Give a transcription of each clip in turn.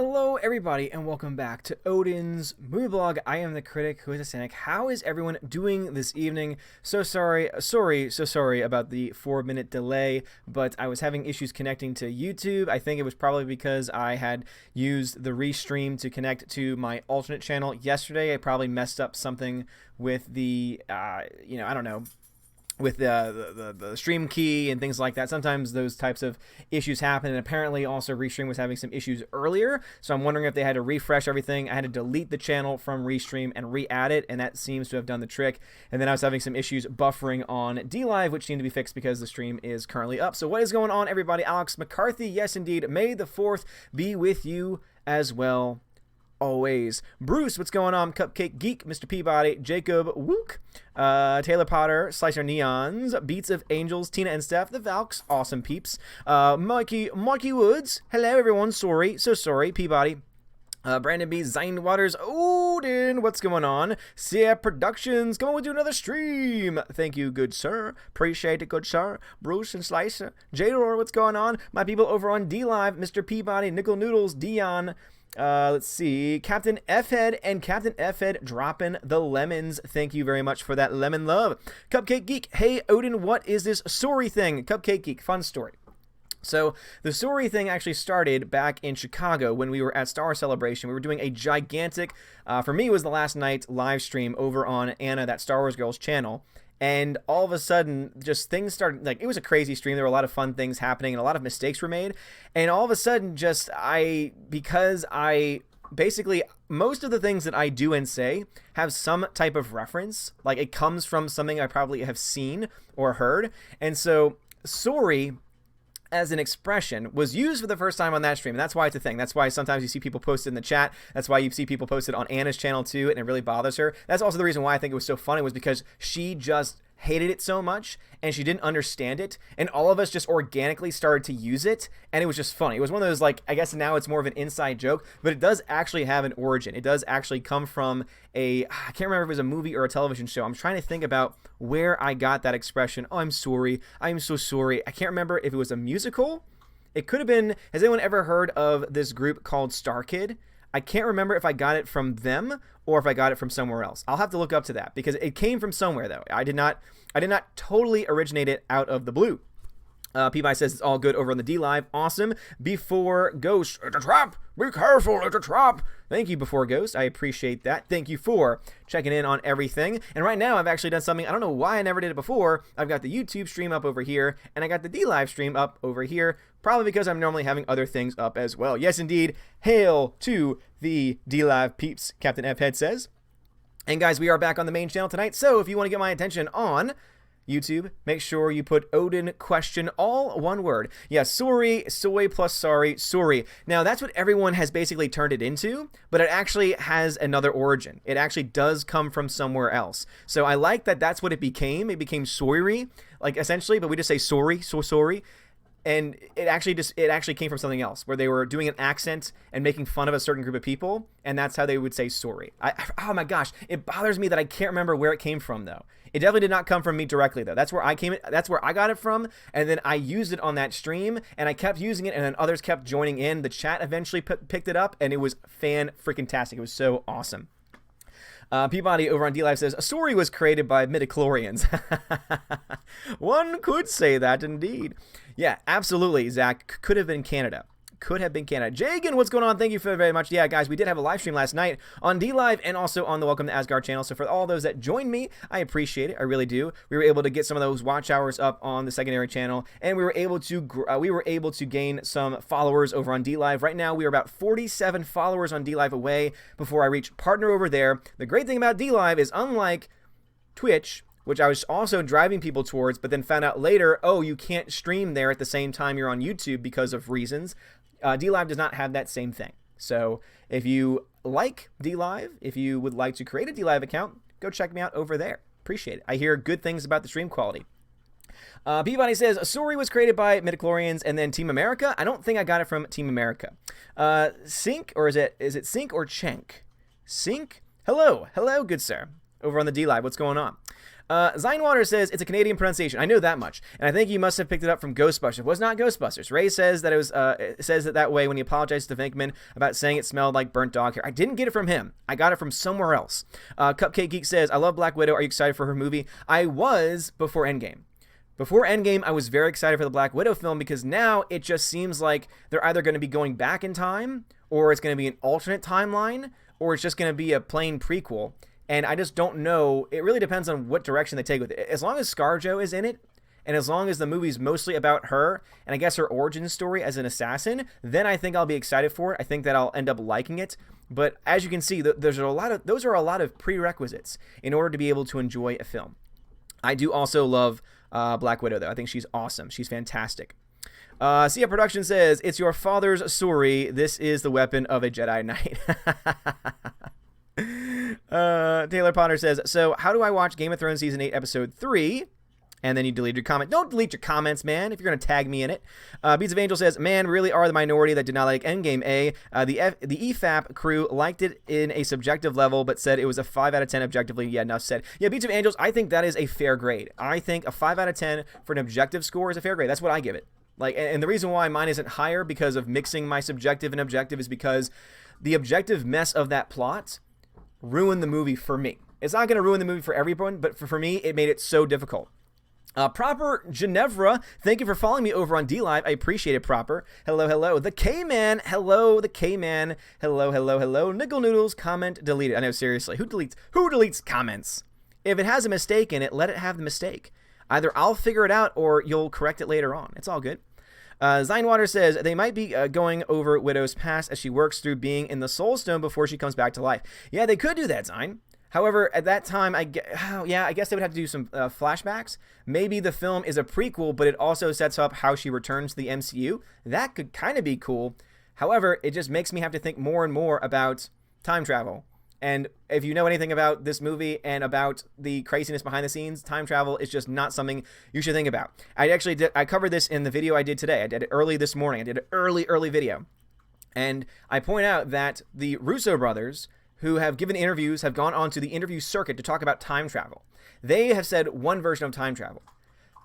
Hello everybody and welcome back to Odin's Movie Blog. I am the critic who is a cynic. How is everyone doing this evening? So sorry about the 4-minute delay, but I was having issues connecting to YouTube. I think it was probably because I had used the restream to connect to my alternate channel yesterday. I probably messed up something with the, I don't know, with the stream key and things like that. Sometimes those types of issues happen, and apparently also Restream was having some issues earlier, so I'm wondering if they had to refresh everything. I had to delete the channel from Restream and re-add it, and that seems to have done the trick. And then I was having some issues buffering on DLive, which seemed to be fixed because the stream is currently up. So what is going on, everybody? Alex McCarthy, yes indeed, May the 4th be with you as well. Always. Bruce, what's going on? Cupcake Geek, Mr. Peabody, Jacob Wook, Taylor Potter, Slicer Neons, Beats of Angels, Tina and Steph, the Valks, awesome peeps, Mikey Woods, hello everyone, so sorry, Peabody, Brandon B, Zine Waters, Odin, what's going on? Sia Productions, come on, we'll do another stream. Thank you, good sir. Appreciate it, good sir. Bruce and Slicer, Jador, what's going on? My people over on DLive, Mr. Peabody, Nickel Noodles, Dion. Let's see, Captain F-Head and Captain F-Head dropping the lemons. Thank you very much for that lemon love. Cupcake Geek, hey Odin, what is this sorry thing? Cupcake Geek, fun story. So the sorry thing actually started back in Chicago when we were at Star Wars Celebration. We were doing a gigantic, for me it was the last night live stream over on Anna, that Star Wars Girls channel. And all of a sudden, just things started, like, it was a crazy stream. There were a lot of fun things happening and a lot of mistakes were made. And all of a sudden, because basically, most of the things that I do and say have some type of reference. Like, it comes from something I probably have seen or heard. And so, sorry, as an expression, was used for the first time on that stream, and that's why it's a thing. That's why sometimes you see people post it in the chat. That's why you see people post it on Anna's channel too, and it really bothers her. That's also the reason why I think it was so funny, was because she just hated it so much and she didn't understand it, and all of us just organically started to use it, and it was just funny. It was one of those, like, I guess now it's more of an inside joke, but it does actually have an origin. It does actually come from I can't remember if it was a movie or a television show. I'm trying to think about where I got that expression. Oh, I'm sorry, I'm so sorry. I can't remember if it was a musical. It could have been. Has anyone ever heard of this group called Star Kid? I can't remember if I got it from them or if I got it from somewhere else. I'll have to look up to that, because it came from somewhere, though. I did not totally originate it out of the blue. Peabody says it's all good over on the DLive. Awesome. Before Ghost, it's a trap. Be careful, it's a trap. Thank you, Before Ghost. I appreciate that. Thank you for checking in on everything. And right now, I've actually done something. I don't know why I never did it before. I've got the YouTube stream up over here, and I got the DLive stream up over here. Probably because I'm normally having other things up as well. Yes, indeed. Hail to the DLive peeps, Captain F-Head says. And guys, we are back on the main channel tonight. So if you want to get my attention on YouTube, make sure you put Odin question, all one word. Yeah, sorry, soy plus sorry, sorry. Now, that's what everyone has basically turned it into, but it actually has another origin. It actually does come from somewhere else. So I like that that's what it became. It became sorry, like, essentially, but we just say sorry, so sorry. And it actually came from something else, where they were doing an accent and making fun of a certain group of people, and that's how they would say sorry. Oh my gosh, it bothers me that I can't remember where it came from, though. It definitely did not come from me directly, though. That's where I got it from, and then I used it on that stream, and I kept using it, and then others kept joining in. The chat eventually picked it up, and it was fan-freaking-tastic. It was so awesome. Peabody over on DLive says, a story was created by midichlorians. One could say that, indeed. Yeah, absolutely, Zach. Could have been Canada. Could have been Canada. Jagan, what's going on? Thank you very much. Yeah, guys, we did have a live stream last night on DLive and also on the Welcome to Asgard channel. So for all those that joined me, I appreciate it. I really do. We were able to get some of those watch hours up on the secondary channel, and we were able to gain some followers over on DLive. Right now, we are about 47 followers on DLive away before I reach partner over there. The great thing about DLive is, unlike Twitch, which I was also driving people towards, but then found out later, oh, you can't stream there at the same time you're on YouTube because of reasons. DLive does not have that same thing. So if you like DLive, if you would like to create a DLive account, go check me out over there. Appreciate it. I hear good things about the stream quality. Peabody says, Sorry was created by midichlorians and then Team America. I don't think I got it from Team America. Sync, or is it Sync or Chenk? Sync? Hello, good sir. Over on the DLive, what's going on? Zinewater says it's a Canadian pronunciation. I know that much, and I think you must have picked it up from Ghostbusters. It was not Ghostbusters. Ray says that it was says it that way when he apologized to Venkman about saying it smelled like burnt dog hair. I didn't get it from him. I got it from somewhere else. Cupcake Geek says, I love Black Widow. Are you excited for her movie? I was before Endgame. Before Endgame, I was very excited for the Black Widow film because now it just seems like they're either going to be going back in time, or it's going to be an alternate timeline, or it's just going to be a plain prequel. And I just don't know. It really depends on what direction they take with it. As long as ScarJo is in it, and as long as the movie's mostly about her, and I guess her origin story as an assassin, then I think I'll be excited for it. I think that I'll end up liking it. But as you can see, those are a lot of prerequisites in order to be able to enjoy a film. I do also love Black Widow, though. I think she's awesome. She's fantastic. Sia Production says, it's your father's story. This is the weapon of a Jedi Knight. Taylor Potter says, so how do I watch Game of Thrones Season 8, Episode 3? And then you delete your comment. Don't delete your comments, man, if you're going to tag me in it. Beats of Angel says, man, really are the minority that did not like Endgame, The EFAP crew liked it in a subjective level, but said it was a 5 out of 10 objectively. Yeah, enough said. Yeah, Beats of Angels, I think that is a fair grade. I think a 5 out of 10 for an objective score is a fair grade. That's what I give it. And the reason why mine isn't higher because of mixing my subjective and objective is because the objective mess of that plot ruined the movie for me. It's not going to ruin the movie for everyone, but for me, it made it so difficult. Proper Ginevra, thank you for following me over on DLive. I appreciate it, Proper. Hello, hello. The K-Man. Hello, the K-Man. Hello, hello, hello. Nickel Noodles, comment deleted. I know, seriously. Who deletes comments? If it has a mistake in it, let it have the mistake. Either I'll figure it out or you'll correct it later on. It's all good. Zinewater says they might be going over Widow's past as she works through being in the Soul Stone before she comes back to life. Yeah, they could do that, Zine. However, at that time, I guess they would have to do some flashbacks. Maybe the film is a prequel, but it also sets up how she returns to the MCU. That could kind of be cool. However, it just makes me have to think more and more about time travel. And if you know anything about this movie and about the craziness behind the scenes, time travel is just not something you should think about. I covered this in the video I did today. I did it early this morning. I did an early video. And I point out that the Russo brothers, who have given interviews, have gone on to the interview circuit to talk about time travel. They have said one version of time travel.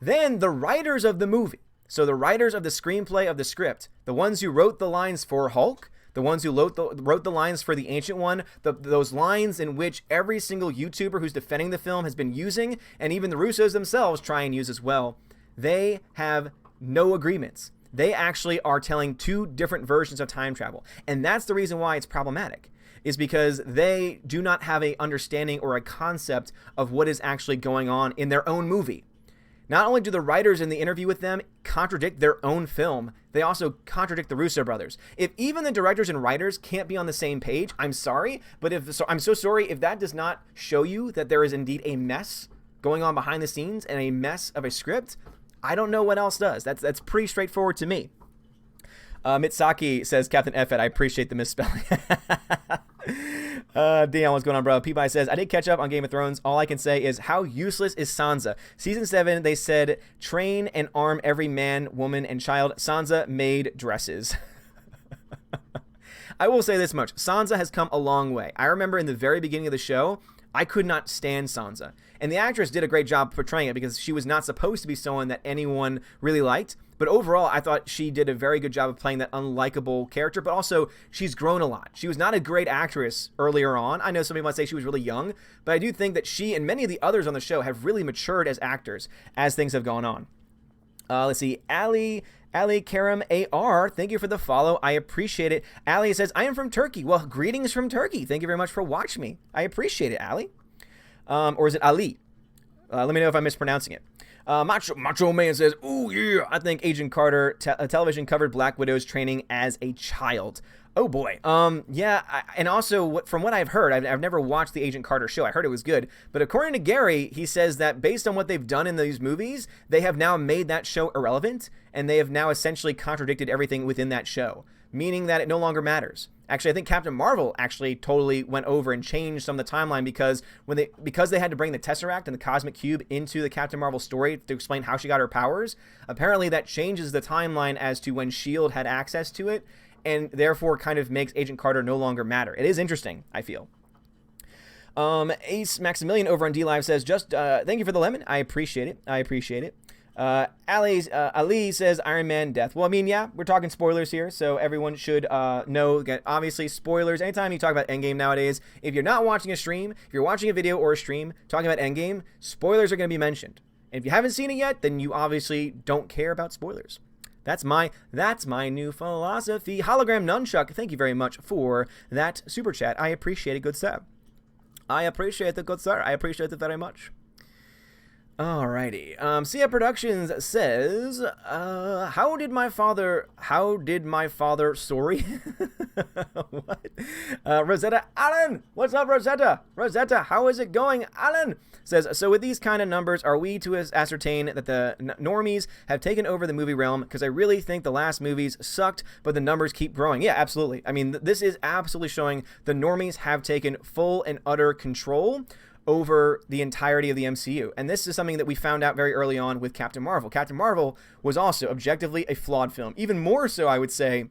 Then the writers of the movie, so the writers of the screenplay of the script, the ones who wrote the lines for Hulk, the ones who wrote the lines for the Ancient One, those lines in which every single YouTuber who's defending the film has been using, and even the Russos themselves try and use as well, they have no agreements. They actually are telling two different versions of time travel. And that's the reason why it's problematic, is because they do not have an understanding or a concept of what is actually going on in their own movie. Not only do the writers in the interview with them contradict their own film, they also contradict the Russo brothers. If even the directors and writers can't be on the same page, I'm sorry, but I'm so sorry if that does not show you that there is indeed a mess going on behind the scenes and a mess of a script. I don't know what else does. That's pretty straightforward to me. Mitsaki says, Captain F. I appreciate the misspelling. Dion, what's going on, bro? Peabody says, I did catch up on Game of Thrones. All I can say is, how useless is Sansa? Season 7, they said, train and arm every man, woman, and child. Sansa made dresses. I will say this much. Sansa has come a long way. I remember in the very beginning of the show, I could not stand Sansa. And the actress did a great job portraying it because she was not supposed to be someone that anyone really liked. But overall, I thought she did a very good job of playing that unlikable character, but also she's grown a lot. She was not a great actress earlier on. I know some people might say she was really young, but I do think that she and many of the others on the show have really matured as actors as things have gone on. Let's see, Ali Karam AR, thank you for the follow. I appreciate it. Ali says, I am from Turkey. Well, greetings from Turkey. Thank you very much for watching me. I appreciate it, Ali. Or is it Ali? Let me know if I'm mispronouncing it. Macho Man says, ooh, yeah. I think Agent Carter television covered Black Widow's training as a child. Oh, boy. Yeah, and also, from what I've heard, I've never watched the Agent Carter show. I heard it was good. But according to Gary, he says that based on what they've done in these movies, they have now made that show irrelevant, and they have now essentially contradicted everything within that show, meaning that it no longer matters. Actually, I think Captain Marvel actually totally went over and changed some of the timeline because they had to bring the Tesseract and the Cosmic Cube into the Captain Marvel story to explain how she got her powers. Apparently, that changes the timeline as to when S.H.I.E.L.D. had access to it, and therefore kind of makes Agent Carter no longer matter. It is interesting, I feel. Ace Maximilian over on D Live says, just thank you for the lemon. I appreciate it. Ali says Iron Man death. Well, I mean, yeah, we're talking spoilers here, so everyone should know that obviously spoilers. Anytime you talk about Endgame nowadays, if you're not watching a stream, if you're watching a video or a stream talking about Endgame, spoilers are going to be mentioned. And if you haven't seen it yet, then you obviously don't care about spoilers. That's my new philosophy. Hologram Nunchuck, thank you very much for that super chat. I appreciate it, good sir. I appreciate it, good sir. I appreciate it very much. Alrighty. Sia Productions says, how did my father, sorry? What? Rosetta Allen! What's up, Rosetta? Rosetta, how is it going? Allen says, so with these kind of numbers, are we to ascertain that the normies have taken over the movie realm? Because I really think the last movies sucked, but the numbers keep growing. Yeah, absolutely. I mean, this is absolutely showing the normies have taken full and utter control over the entirety of the MCU. And this is something that we found out very early on with Captain Marvel. Captain Marvel was also objectively a flawed film. Even more so, I would say,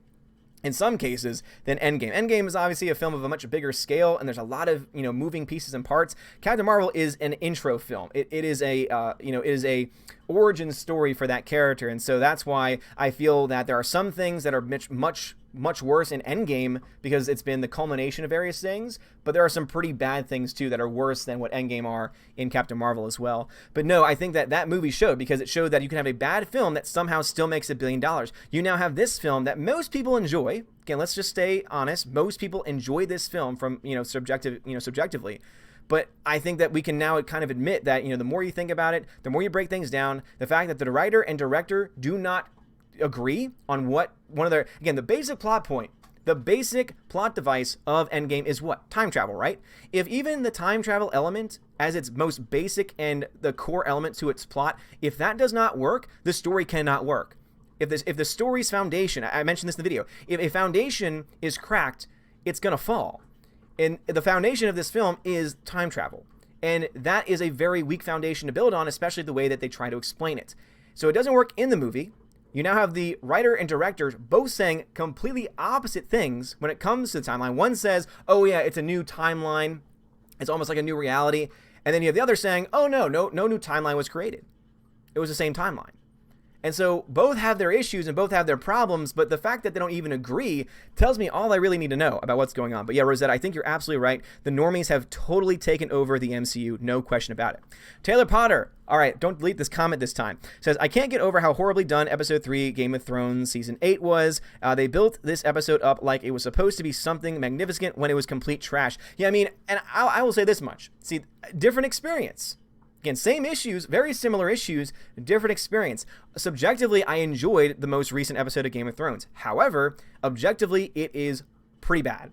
in some cases, than Endgame. Endgame is obviously a film of a much bigger scale, and there's a lot of, moving pieces and parts. Captain Marvel is an intro film. It is a origin story for that character, and so that's why I feel that there are some things that are much worse in Endgame because it's been the culmination of various things, but there are some pretty bad things too that are worse than what Endgame are in Captain Marvel as well. But no, I think that movie showed, because it showed that you can have a bad film that somehow still makes $1 billion. You now have this film that most people enjoy. Again, let's just stay honest. Most people enjoy this film from, subjectively. But I think that we can now kind of admit that, the more you think about it, the more you break things down, the fact that the writer and director do not agree on what one of their, again, the basic plot point, the basic plot device of Endgame is what? Time travel, right? If even the time travel element as its most basic and the core element to its plot, if that does not work, the story cannot work. If the story's foundation, I mentioned this in the video, if a foundation is cracked, it's going to fall. And the foundation of this film is time travel. And that is a very weak foundation to build on, especially the way that they try to explain it. So it doesn't work in the movie. You now have the writer and directors both saying completely opposite things when it comes to the timeline. One says, oh yeah, it's a new timeline. It's almost like a new reality. And then you have the other saying, oh no new timeline was created. It was the same timeline. And so both have their issues and both have their problems, but the fact that they don't even agree tells me all I really need to know about what's going on. But yeah, Rosetta, I think you're absolutely right. The normies have totally taken over the MCU, no question about it. Taylor Potter, all right, don't delete this comment this time, says, I can't get over how horribly done Episode 3 Game of Thrones Season 8 was. They built this episode up like it was supposed to be something magnificent when it was complete trash. Yeah, I mean, and I will say this much. See, different experience. Again, same issues, very similar issues, different experience. Subjectively, I enjoyed the most recent episode of Game of Thrones. However, objectively, it is pretty bad,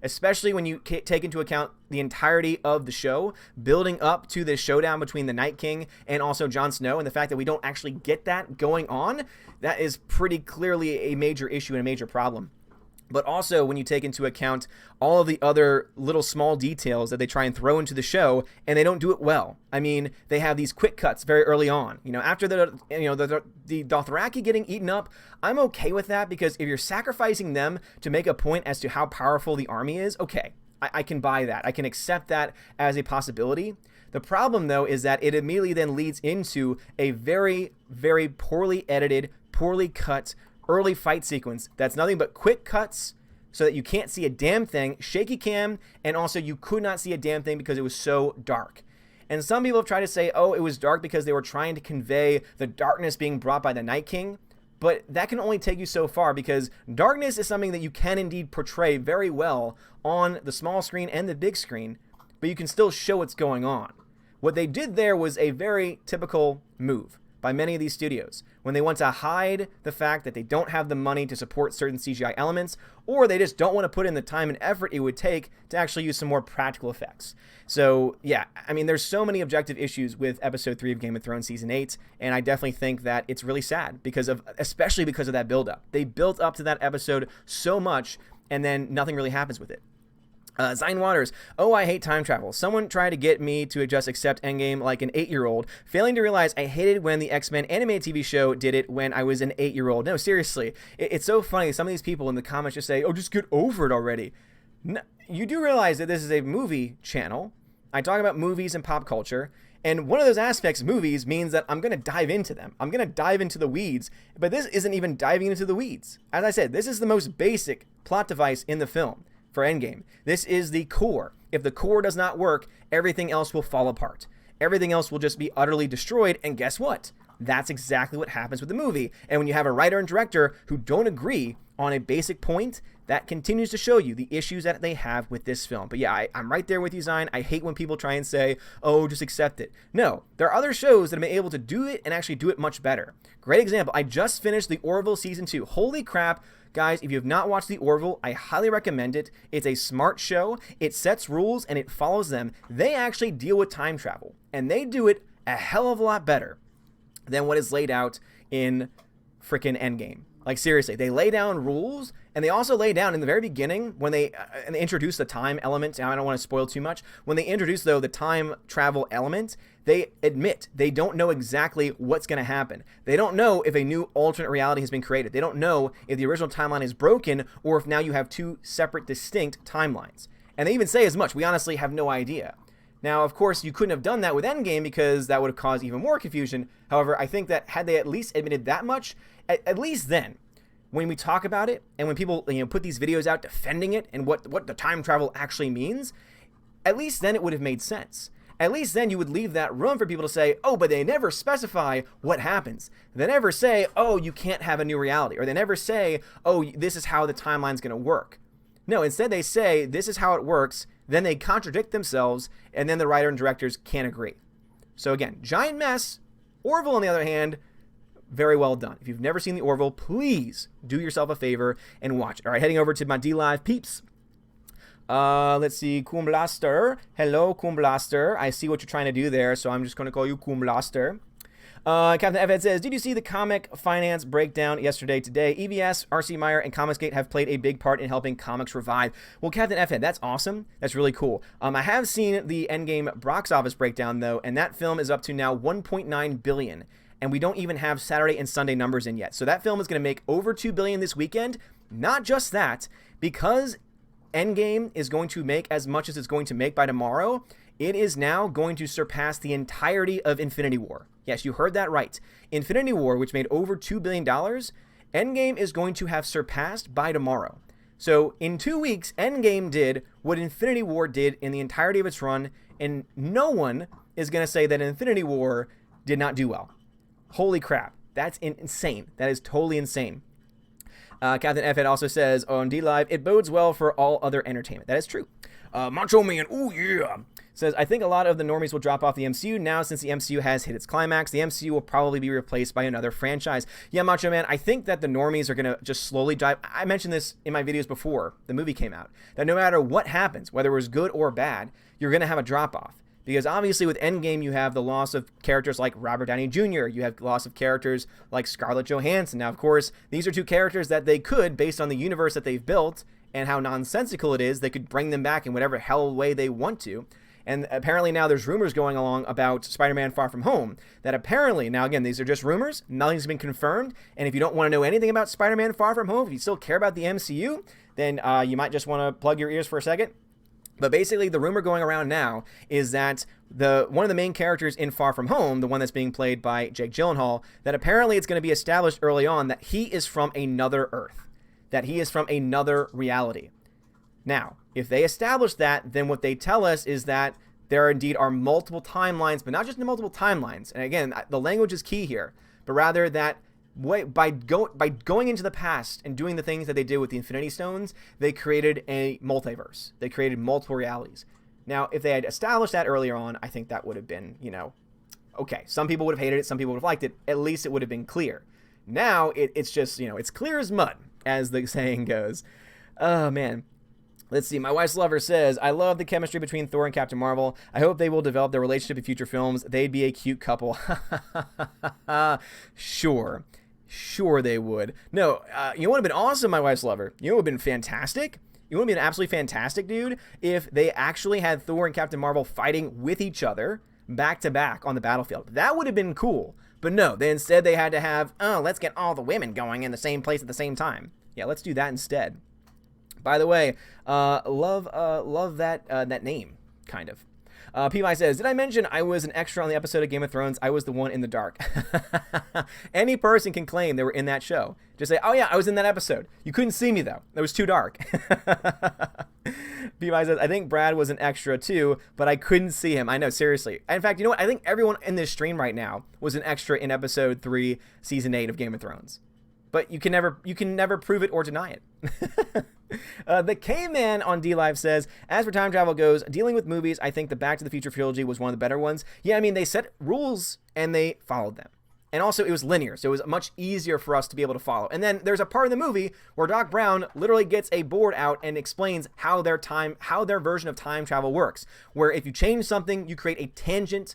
especially when you take into account the entirety of the show, building up to this showdown between the Night King and also Jon Snow, and the fact that we don't actually get that going on, that is pretty clearly a major issue and a major problem. But also when you take into account all of the other little small details that they try and throw into the show, and they don't do it well. I mean, they have these quick cuts very early on. After the Dothraki getting eaten up, I'm okay with that, because if you're sacrificing them to make a point as to how powerful the army is, okay, I can buy that. I can accept that as a possibility. The problem, though, is that it immediately then leads into a very, very poorly edited, poorly cut early fight sequence that's nothing but quick cuts so that you can't see a damn thing, shaky cam, and also you could not see a damn thing because it was so dark. And some people have tried to say, oh, it was dark because they were trying to convey the darkness being brought by the Night King, but that can only take you so far, because darkness is something that you can indeed portray very well on the small screen and the big screen, but you can still show what's going on. What they did there was a very typical move by many of these studios, when they want to hide the fact that they don't have the money to support certain CGI elements, or they just don't want to put in the time and effort it would take to actually use some more practical effects. So yeah, I mean, there's so many objective issues with Episode 3 of Game of Thrones Season 8, and I definitely think that it's really sad, especially because of that build-up. They built up to that episode so much, and then nothing really happens with it. Zine Waters, oh, I hate time travel. Someone tried to get me to just accept Endgame like an 8-year-old, failing to realize I hated when the X-Men animated TV show did it when I was an 8-year-old. No, seriously. It's so funny. Some of these people in the comments just say, oh, just get over it already. No, you do realize that this is a movie channel, I talk about movies and pop culture. And one of those aspects, movies, means that I'm going to dive into them. I'm going to dive into the weeds. But this isn't even diving into the weeds. As I said, this is the most basic plot device in the film for Endgame. This is the core. If the core does not work, everything else will fall apart. Everything else will just be utterly destroyed. And guess what? That's exactly what happens with the movie. And when you have a writer and director who don't agree on a basic point, that continues to show you the issues that they have with this film. But yeah, I'm right there with you, Zion. I hate when people try and say, oh, just accept it. No, there are other shows that have been able to do it and actually do it much better. Great example. I just finished The Orville Season 2. Holy crap. Guys, if you have not watched The Orville, I highly recommend it. It's a smart show. It sets rules and it follows them. They actually deal with time travel. And they do it a hell of a lot better than what is laid out in frickin' Endgame. Like, seriously, they lay down rules, and they also lay down in the very beginning when they introduce the time element. I don't want to spoil too much. When they introduce, though, the time travel element, they admit they don't know exactly what's going to happen. They don't know if a new alternate reality has been created. They don't know if the original timeline is broken or if now you have two separate, distinct timelines. And they even say as much. We honestly have no idea. Now, of course, you couldn't have done that with Endgame because that would have caused even more confusion. However, I think that had they at least admitted that much, at least then, when we talk about it and when people put these videos out defending it and what the time travel actually means, at least then it would have made sense. At least then you would leave that room for people to say, oh, but they never specify what happens. They never say, oh, you can't have a new reality. Or they never say, oh, this is how the timeline's going to work. No, instead they say, this is how it works. Then they contradict themselves, and then the writer and directors can't agree. So again, giant mess. Orville, on the other hand, very well done. If you've never seen The Orville, please do yourself a favor and watch it. All right, heading over to my D-Live peeps. Let's see, Coom Blaster. Hello, Coom Blaster. I see what you're trying to do there, so I'm just going to call you Coom Blaster. Captain F. says, did you see the comic finance breakdown yesterday? Today, EVS, RC Meyer, and Comicsgate have played a big part in helping comics revive. Well, Captain F. that's awesome. That's really cool. I have seen the Endgame box office breakdown, though, and that film is up to now $1.9 billion. And we don't even have Saturday and Sunday numbers in yet. So that film is going to make over $2 billion this weekend. Not just that, because Endgame is going to make as much as it's going to make by tomorrow, it is now going to surpass the entirety of Infinity War. Yes, you heard that right. Infinity War, which made over $2 billion, Endgame is going to have surpassed by tomorrow. So in 2 weeks, Endgame did what Infinity War did in the entirety of its run, and no one is going to say that Infinity War did not do well. Holy crap. That's insane. That is totally insane. Captain F. also says on D-Live, it bodes well for all other entertainment. That is true. Macho Man, ooh yeah, says, I think a lot of the normies will drop off the MCU now since the MCU has hit its climax. The MCU will probably be replaced by another franchise. Yeah, Macho Man, I think that the normies are going to just slowly dive. I mentioned this in my videos before the movie came out, that no matter what happens, whether it was good or bad, you're going to have a drop-off. Because obviously with Endgame, you have the loss of characters like Robert Downey Jr., you have loss of characters like Scarlett Johansson. Now, of course, these are two characters that they could, based on the universe that they've built and how nonsensical it is, they could bring them back in whatever hell way they want to. And apparently now there's rumors going along about Spider-Man Far From Home that apparently, now again, these are just rumors, nothing's been confirmed, and if you don't want to know anything about Spider-Man Far From Home, if you still care about the MCU, then you might just want to plug your ears for a second. But basically, the rumor going around now is that one of the main characters in Far From Home, the one that's being played by Jake Gyllenhaal, that apparently it's going to be established early on that he is from another Earth, that he is from another reality. Now, if they establish that, then what they tell us is that there indeed are multiple timelines, but not just multiple timelines. And again, the language is key here, but rather that by going into the past and doing the things that they did with the Infinity Stones, they created a multiverse. They created multiple realities. Now, if they had established that earlier on, I think that would have been, okay. Some people would have hated it. Some people would have liked it. At least it would have been clear. Now, it's just, it's clear as mud, as the saying goes. Oh, man. Let's see. My wife's lover says, I love the chemistry between Thor and Captain Marvel. I hope they will develop their relationship in future films. They'd be a cute couple. Sure they would. No, you know what would have been awesome, my wife's lover? You know what would have been fantastic? You know what would have been absolutely fantastic, dude? If they actually had Thor and Captain Marvel fighting with each other back to back on the battlefield. That would have been cool. But no, instead they had to have, let's get all the women going in the same place at the same time. Yeah, let's do that instead. By the way, love that name, kind of. PY says, did I mention I was an extra on the episode of Game of Thrones? I was the one in the dark. Any person can claim they were in that show. Just say, oh yeah, I was in that episode. You couldn't see me though. It was too dark. PY says, I think Brad was an extra too, but I couldn't see him. I know, seriously. In fact, you know what? I think everyone in this stream right now was an extra in episode 3, season 8 of Game of Thrones. But you can never prove it or deny it. The K-Man on D-Live says, as for time travel goes, dealing with movies, I think the Back to the Future trilogy was one of the better ones. Yeah, I mean, they set rules and they followed them. And also, it was linear, so it was much easier for us to be able to follow. And then there's a part of the movie where Doc Brown literally gets a board out and explains how their version of time travel works. Where if you change something, you create a tangent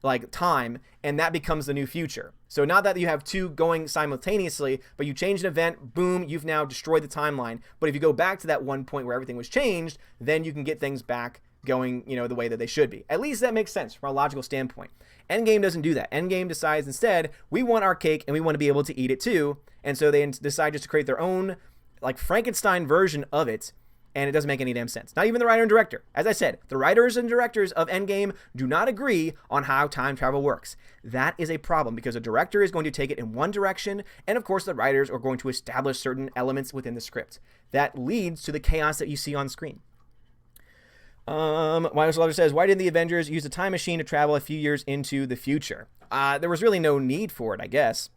like time, and that becomes the new future. So not that you have two going simultaneously, but you change an event, boom, you've now destroyed the timeline. But if you go back to that one point where everything was changed, then you can get things back going, the way that they should be. At least that makes sense from a logical standpoint. Endgame doesn't do that. Endgame decides instead, we want our cake and we want to be able to eat it too. And so they decide just to create their own like Frankenstein version of it. And it doesn't make any damn sense. Not even the writer and director. As I said, the writers and directors of Endgame do not agree on how time travel works. That is a problem because the director is going to take it in one direction, and of course the writers are going to establish certain elements within the script. That leads to the chaos that you see on screen. Wireless Lover says, why didn't the Avengers use a time machine to travel a few years into the future? There was really no need for it, I guess.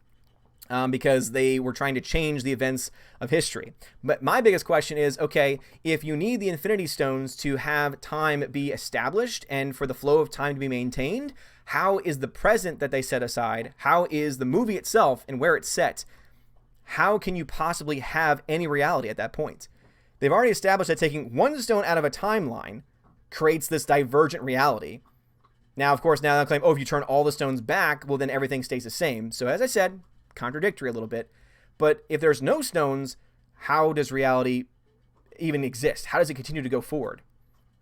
Because they were trying to change the events of history. But my biggest question is, okay, if you need the Infinity Stones to have time be established and for the flow of time to be maintained, how is the present that they set aside? How is the movie itself and where it's set? How can you possibly have any reality at that point? They've already established that taking one stone out of a timeline creates this divergent reality. Now, of course, now they'll claim, oh, if you turn all the stones back, well, then everything stays the same. So as I said, contradictory a little bit, but if there's no stones, how does reality even exist? How does it continue to go forward?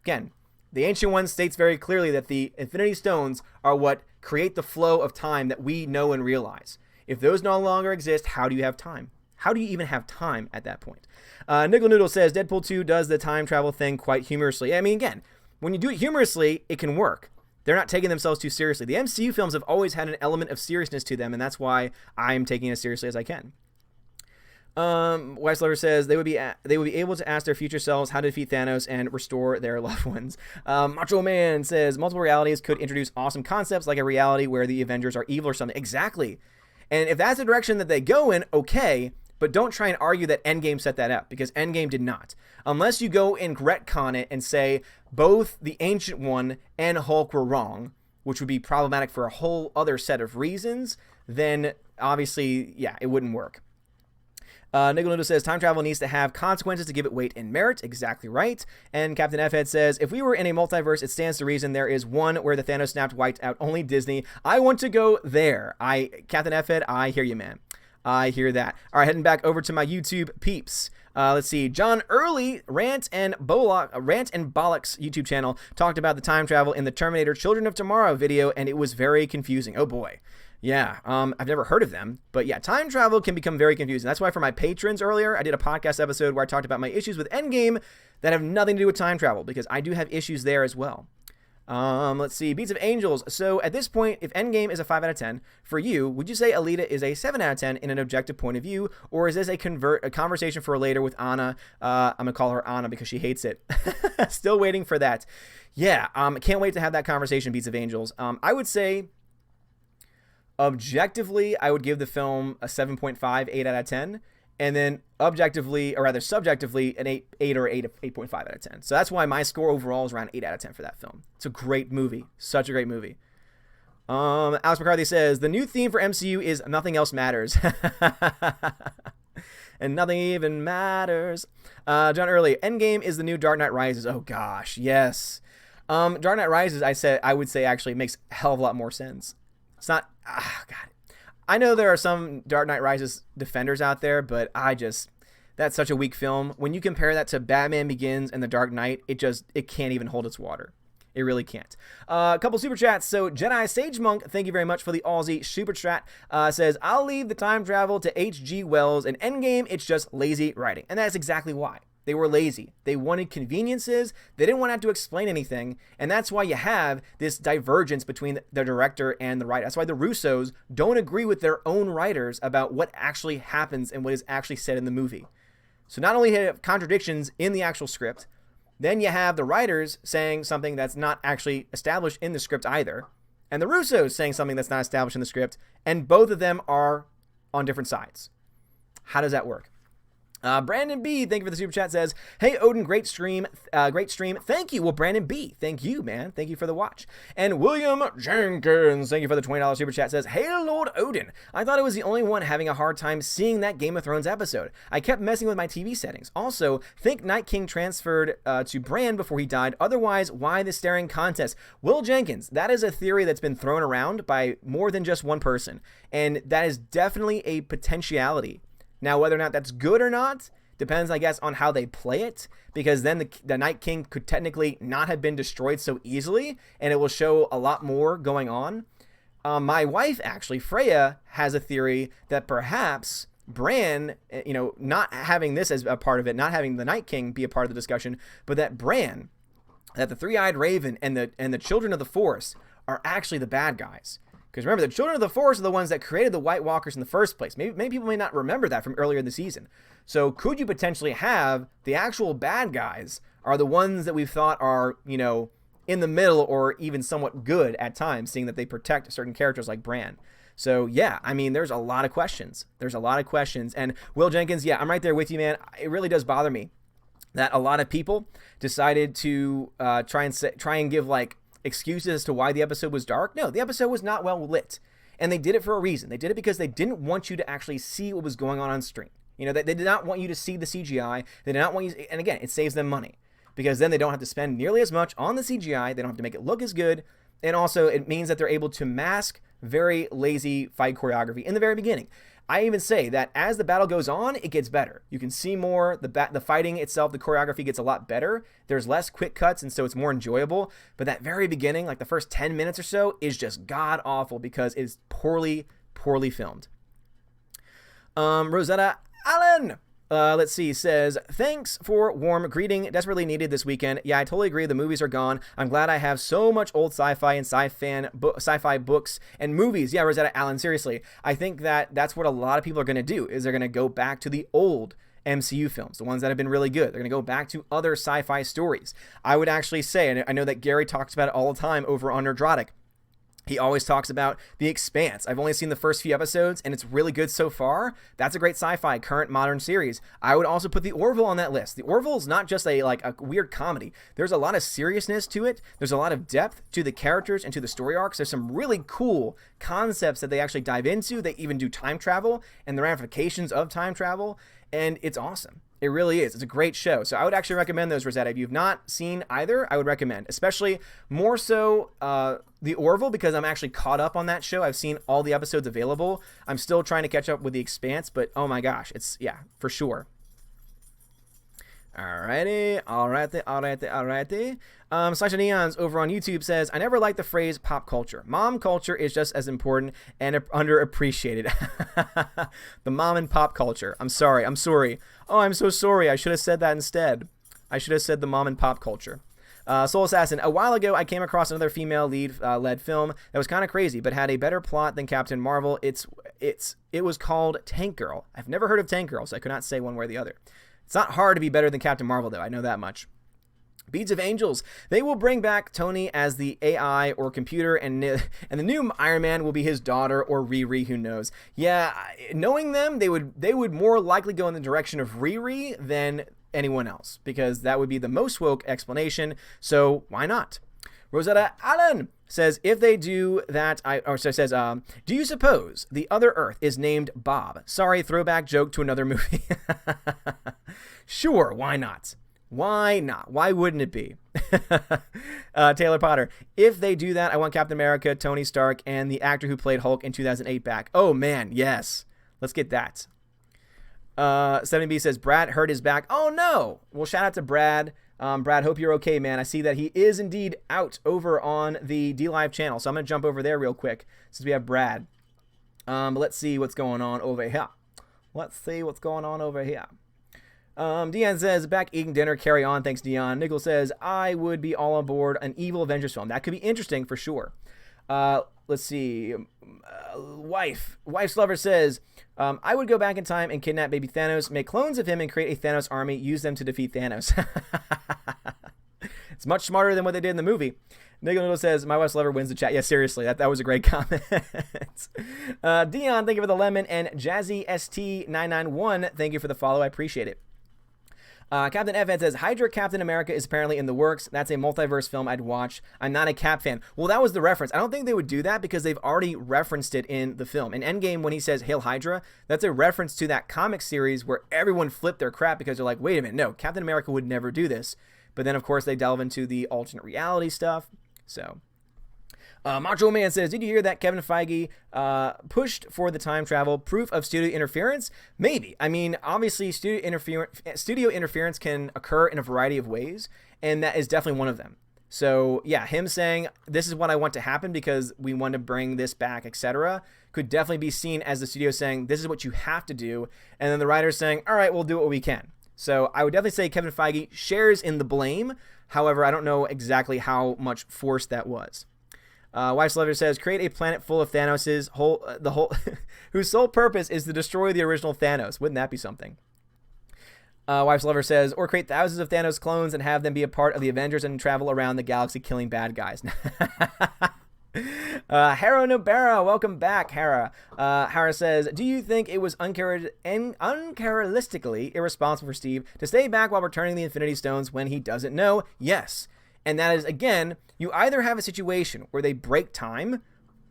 Again, the Ancient One states very clearly that the Infinity Stones are what create the flow of time that we know and realize. If those no longer exist, how do you have time? How do you even have time at that point? Nickel Noodle says, Deadpool 2 does the time travel thing quite humorously. I mean, again, when you do it humorously, it can work. They're not taking themselves too seriously. The MCU films have always had an element of seriousness to them, and that's why I'm taking it as seriously as I can. Wise Lover says they would be able to ask their future selves how to defeat Thanos and restore their loved ones. Macho Man says multiple realities could introduce awesome concepts like a reality where the Avengers are evil or something. Exactly. And if that's the direction that they go in, okay, but don't try and argue that Endgame set that up, because Endgame did not. Unless you go and retcon it and say both the Ancient One and Hulk were wrong, which would be problematic for a whole other set of reasons, then obviously, yeah, it wouldn't work. Nickelodeon says, time travel needs to have consequences to give it weight and merit. Exactly right. And Captain F-Head says, if we were in a multiverse, it stands to reason there is one where the Thanos snapped wiped out only Disney. I want to go there. Captain F-Head, I hear you, man. I hear that. All right, heading back over to my YouTube peeps. Let's see. John Early, Rant and Bollock's YouTube channel, talked about the time travel in the Terminator Children of Tomorrow video, and it was very confusing. Oh, boy. Yeah, I've never heard of them. But yeah, time travel can become very confusing. That's why for my patrons earlier, I did a podcast episode where I talked about my issues with Endgame that have nothing to do with time travel, because I do have issues there as well. Let's see. Beats of Angels. So at this point, if Endgame is a 5 out of 10 for you, would you say Alita is a 7 out of 10 in an objective point of view, or is this a conversation for later with Anna? I'm gonna call her Anna because she hates it. Still waiting for that. Yeah. Can't wait to have that conversation. Beats of Angels. I would say objectively, I would give the film a 7.5, 8 out of 10. And then objectively, or rather subjectively, an 8 or 8.5 out of 10. So that's why my score overall is around 8 out of 10 for that film. It's a great movie. Such a great movie. Alex McCarthy says, the new theme for MCU is Nothing Else Matters. And nothing even matters. John Early, Endgame is the new Dark Knight Rises. Oh, gosh, yes. Dark Knight Rises, I would say, actually makes a hell of a lot more sense. It's not, God. I know there are some Dark Knight Rises defenders out there, but that's such a weak film. When you compare that to Batman Begins and The Dark Knight, it can't even hold its water. It really can't. A couple super chats. So Jedi Sage Monk, thank you very much for the Aussie super chat. Says, I'll leave the time travel to H.G. Wells. And Endgame, it's just lazy writing. And that's exactly why. They were lazy. They wanted conveniences. They didn't want to have to explain anything. And that's why you have this divergence between the director and the writer. That's why the Russos don't agree with their own writers about what actually happens and what is actually said in the movie. So not only have contradictions in the actual script, then you have the writers saying something that's not actually established in the script either, and the Russos saying something that's not established in the script, and both of them are on different sides. How does that work? Brandon B, thank you for the super chat, says, hey, Odin, great stream. Thank you. Well, Brandon B, thank you, man. Thank you for the watch. And William Jenkins, thank you for the $20 super chat, says, hey, Lord Odin. I thought I was the only one having a hard time seeing that Game of Thrones episode. I kept messing with my TV settings. Also, think Night King transferred to Bran before he died. Otherwise, why the staring contest? Will Jenkins, that is a theory that's been thrown around by more than just one person. And that is definitely a potentiality. Now, whether or not that's good or not depends, I guess, on how they play it, because then the Night King could technically not have been destroyed so easily, and it will show a lot more going on. My wife, actually, Freya, has a theory that perhaps Bran, not having this as a part of it, not having the Night King be a part of the discussion, but that Bran, that the Three-Eyed Raven and the Children of the Forest are actually the bad guys. Because remember, the Children of the Forest are the ones that created the White Walkers in the first place. Many people may not remember that from earlier in the season. So could you potentially have the actual bad guys are the ones that we've thought are, in the middle or even somewhat good at times, seeing that they protect certain characters like Bran. So, yeah, I mean, there's a lot of questions. And Will Jenkins, yeah, I'm right there with you, man. It really does bother me that a lot of people decided to try and give, excuses as to why the episode was dark. No, the episode was not well lit, and they did it for a reason. They did it because they didn't want you to actually see what was going on screen. They did not want you to see the CGI. They did not want you, and again, it saves them money because then they don't have to spend nearly as much on the CGI. They don't have to make it look as good, and also it means that they're able to mask very lazy fight choreography in the very beginning. I even say that as the battle goes on, it gets better. You can see more. The fighting itself, the choreography gets a lot better. There's less quick cuts, and so it's more enjoyable. But that very beginning, the first 10 minutes or so, is just god-awful because it's poorly filmed. Rosetta Allen, let's see, says, thanks for warm greeting. Desperately needed this weekend. Yeah, I totally agree. The movies are gone. I'm glad I have so much old sci-fi and sci-fi books and movies. Yeah, Rosetta Allen, seriously. I think that's what a lot of people are going to do, is they're going to go back to the old MCU films, the ones that have been really good. They're going to go back to other sci-fi stories. I would actually say, and I know that Gary talks about it all the time over on Nerdrotic, he always talks about The Expanse. I've only seen the first few episodes, and it's really good so far. That's a great sci-fi, current modern series. I would also put The Orville on that list. The Orville is not just a weird comedy. There's a lot of seriousness to it. There's a lot of depth to the characters and to the story arcs. There's some really cool concepts that they actually dive into. They even do time travel and the ramifications of time travel, and it's awesome. It really is. It's a great show. So I would actually recommend those, Rosetta. If you've not seen either, I would recommend, especially more so The Orville, because I'm actually caught up on that show. I've seen all the episodes available. I'm still trying to catch up with The Expanse, but oh my gosh, it's, yeah, for sure. Alrighty. Slasha Neons over on YouTube says, I never liked the phrase pop culture. Mom culture is just as important and underappreciated. The mom and pop culture. I'm sorry. Oh, I'm so sorry. I should have said that instead. I should have said the mom and pop culture. Soul Assassin. A while ago, I came across another female led film that was kind of crazy, but had a better plot than Captain Marvel. It was called Tank Girl. I've never heard of Tank Girl, so I could not say one way or the other. It's not hard to be better than Captain Marvel, though. I know that much. Beads of Angels. They will bring back Tony as the AI or computer, and the new Iron Man will be his daughter or Riri. Who knows? Yeah, knowing them, they would more likely go in the direction of Riri than anyone else, because that would be the most woke explanation. So why not? Rosetta Allen says, if they do that, do you suppose the other Earth is named Bob? Sorry, throwback joke to another movie. Sure, why not? Why not? Why wouldn't it be? Taylor Potter, if they do that, I want Captain America, Tony Stark, and the actor who played Hulk in 2008 back. Oh man, yes. Let's get that. 7B says, Brad hurt his back. Oh no! Well, shout out to Brad. Brad, hope you're okay, man. I see that he is indeed out over on the DLive channel, so I'm going to jump over there real quick since we have Brad. Let's see what's going on over here. Dion says, back eating dinner, carry on. Thanks, Dion. Nickel says, I would be all on board an evil Avengers film. That could be interesting for sure. Let's see. Wife's lover says, I would go back in time and kidnap baby Thanos, make clones of him, and create a Thanos army, use them to defeat Thanos. It's much smarter than what they did in the movie. Niggle says, my wife's lover wins the chat. Yeah, seriously, that was a great comment. Dion, thank you for the lemon. And Jazzy ST991, thank you for the follow. I appreciate it. Captain F says, Hydra Captain America is apparently in the works. That's a multiverse film I'd watch. I'm not a Cap fan. Well, that was the reference. I don't think they would do that because they've already referenced it in the film. In Endgame, when he says, Hail Hydra, that's a reference to that comic series where everyone flipped their crap because they're like, wait a minute, no, Captain America would never do this. But then, of course, they delve into the alternate reality stuff. So, Macho Man says, did you hear that Kevin Feige pushed for the time travel? Proof of studio interference? Maybe. I mean, obviously, studio interference can occur in a variety of ways, and that is definitely one of them. So, yeah, him saying, this is what I want to happen because we want to bring this back, etc., could definitely be seen as the studio saying, this is what you have to do, and then the writers saying, all right, we'll do what we can. So, I would definitely say Kevin Feige shares in the blame. However, I don't know exactly how much force that was. Wife's Lover says, create a planet full of Thanos's whose sole purpose is to destroy the original Thanos. Wouldn't that be something? Wife's Lover says, or create thousands of Thanos clones and have them be a part of the Avengers and travel around the galaxy killing bad guys. Hara Nobara, welcome back, Hara. Hara says, do you think it was uncharacteristically irresponsible for Steve to stay back while returning the Infinity Stones when he doesn't know? Yes. And that is, again, you either have a situation where they break time,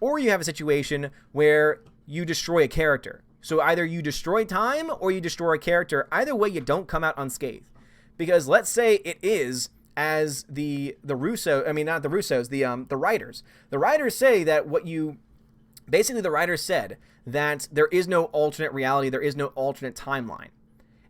or you have a situation where you destroy a character. So either you destroy time or you destroy a character. Either way, you don't come out unscathed. Because let's say it is as the writers. The writers say that the writers said that there is no alternate reality, there is no alternate timeline.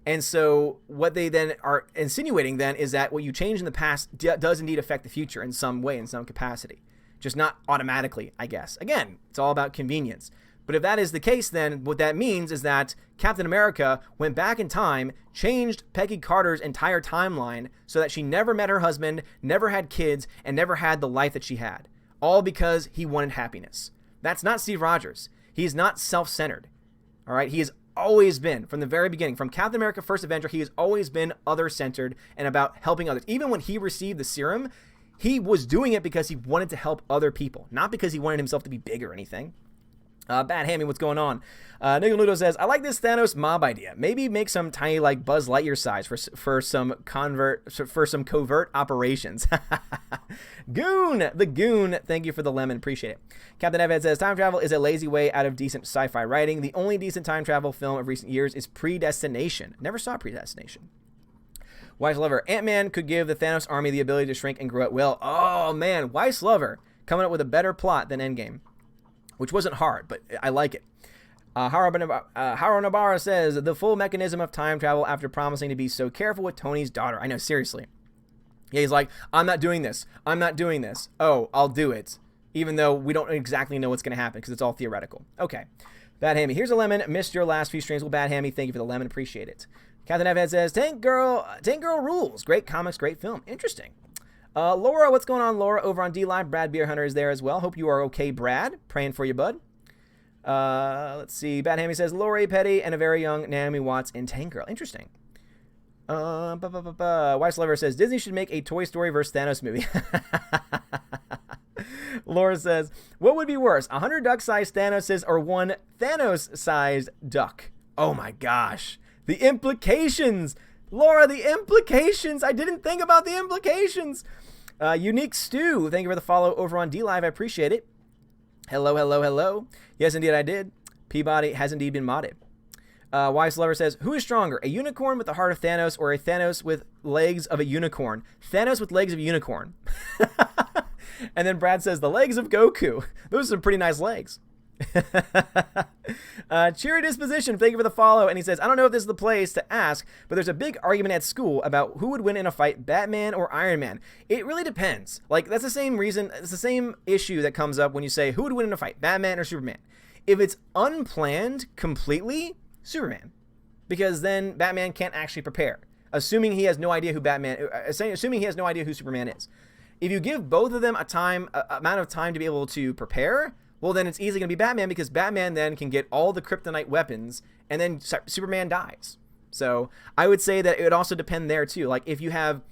And so what they then are insinuating then is that what you change in the past does indeed affect the future in some way, in some capacity. Just not automatically, I guess. Again, it's all about convenience. But if that is the case, then what that means is that Captain America went back in time, changed Peggy Carter's entire timeline so that she never met her husband, never had kids, and never had the life that she had. All because he wanted happiness. That's not Steve Rogers. He's not self-centered. All right? He has always been, from the very beginning, from Captain America First Avenger, he has always been other-centered and about helping others. Even when he received the serum, he was doing it because he wanted to help other people, not because he wanted himself to be big or anything. Bad Hammy, what's going on? Nigel Ludo says, I like this Thanos mob idea. Maybe make some tiny, like, Buzz Lightyear size for some covert operations. Goon! The Goon, thank you for the lemon. Appreciate it. Captain Evan says, time travel is a lazy way out of decent sci-fi writing. The only decent time travel film of recent years is Predestination. Never saw Predestination. Wife's Lover. Ant-Man could give the Thanos army the ability to shrink and grow at will. Oh, man. Wife's Lover. Coming up with a better plot than Endgame. Which wasn't hard, but I like it. Haro Nabara says, the full mechanism of time travel after promising to be so careful with Tony's daughter. I know, seriously. Yeah, he's like, I'm not doing this. I'm not doing this. Oh, I'll do it. Even though we don't exactly know what's going to happen because it's all theoretical. Okay. Bad Hammy. Here's a lemon. Missed your last few streams. Well, Bad Hammy, thank you for the lemon. Appreciate it. Captain Evan says, Tank Girl rules. Great comics, great film. Interesting. Laura, what's going on, Laura? Over on D-Live, Brad Beer Hunter is there as well. Hope you are okay, Brad. Praying for you, bud. Let's see. Bad Hammy says, Lori Petty and a very young Naomi Watts in Tank Girl. Interesting. Wife's Lover says, Disney should make a Toy Story vs. Thanos movie. Laura says, what would be worse, 100 duck-sized Thanoses or one Thanos-sized duck? Oh, my gosh. The implications. Laura, the implications. I didn't think about the implications. Unique Stew, thank you for the follow over on D-Live. I appreciate it. Hello, hello, hello. Yes, indeed, I did. Peabody has indeed been modded. Wise Lover says, who is stronger, a unicorn with the heart of Thanos or a Thanos with legs of a unicorn? Thanos with legs of a unicorn. And then Brad says, the legs of Goku. Those are some pretty nice legs. Cheery Disposition, thank you for the follow. And he says, I don't know if this is the place to ask, but there's a big argument at school about who would win in a fight, Batman or Iron Man. It really depends. Like, that's the same reason, it's the same issue that comes up when you say who would win in a fight, Batman or Superman. If it's unplanned completely, Superman. because then Batman can't actually prepare. Assuming he has no idea who assuming he has no idea who Superman is. If you give both of them a amount of time to be able to prepare, well, then it's easily going to be Batman, because Batman then can get all the kryptonite weapons, and then Superman dies. So I would say that it would also depend there too. Like if you have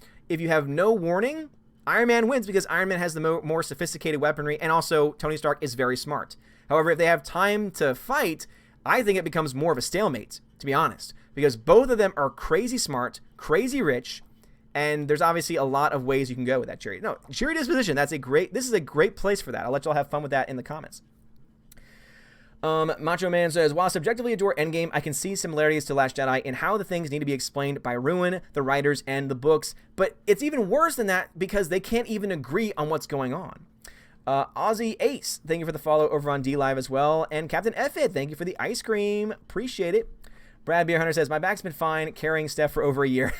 no warning, Iron Man wins because Iron Man has the more sophisticated weaponry, and also Tony Stark is very smart. However, if they have time to fight, I think it becomes more of a stalemate, to be honest, because both of them are crazy smart, crazy rich, and there's obviously a lot of ways you can go with that cheery. No, cheery disposition. This is a great place for that. I'll let y'all have fun with that in the comments. Macho Man says, while I subjectively adore Endgame, I can see similarities to Last Jedi in how the things need to be explained by Ruin, the writers, and the books. But it's even worse than that because they can't even agree on what's going on. Aussie Ace, thank you for the follow over on DLive as well. And Captain Effit, thank you for the ice cream. Appreciate it. Brad Beer Hunter says, my back's been fine carrying Steph for over a year.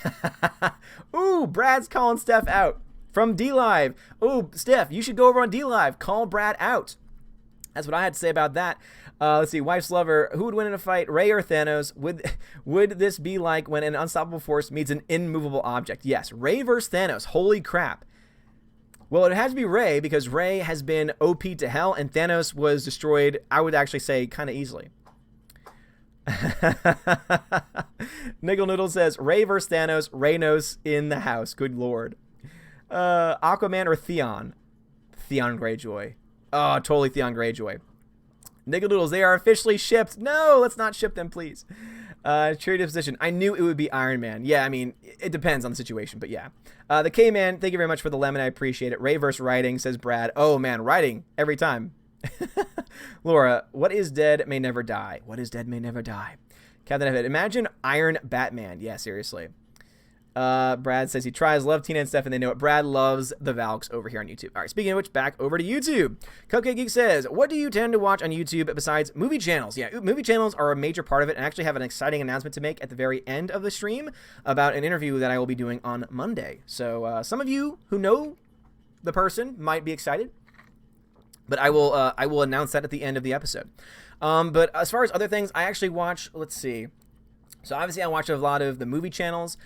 Ooh, Brad's calling Steph out from DLive. Ooh, Steph, you should go over on DLive. Call Brad out. That's what I had to say about that. Let's see. Wife's lover. Who would win in a fight, Ray or Thanos? Would this be like when an unstoppable force meets an immovable object? Yes. Ray versus Thanos. Holy crap. Well, it has to be Ray because Ray has been OP to hell, and Thanos was destroyed, I would actually say, kind of easily. Niggle Noodle says, Ray versus Thanos. Raynos in the house. Good lord. Aquaman or Theon? Theon Greyjoy. Oh, totally Theon Greyjoy. Niggle Noodles, they are officially shipped. No, let's not ship them, please. Cheery disposition. I knew it would be Iron Man. Yeah, I mean, it depends on the situation, but yeah. The K-Man, thank you very much for the lemon. I appreciate it. Ray versus writing, says Brad. Oh, man, writing every time. Laura, what is dead may never die. What is dead may never die. Captain Evan, imagine Iron Batman. Yeah, seriously. Brad says he tries, love Tina and Steph, and they know it. Brad loves the Valks over here on YouTube. All right, speaking of which, back over to YouTube. Cupcake Geek says, what do you tend to watch on YouTube besides movie channels? Yeah, movie channels are a major part of it, and I actually have an exciting announcement to make at the very end of the stream about an interview that I will be doing on Monday. So some of you who know the person might be excited, but I will announce that at the end of the episode. But as far as other things, I actually watch, let's see. So obviously I watch a lot of the movie channels.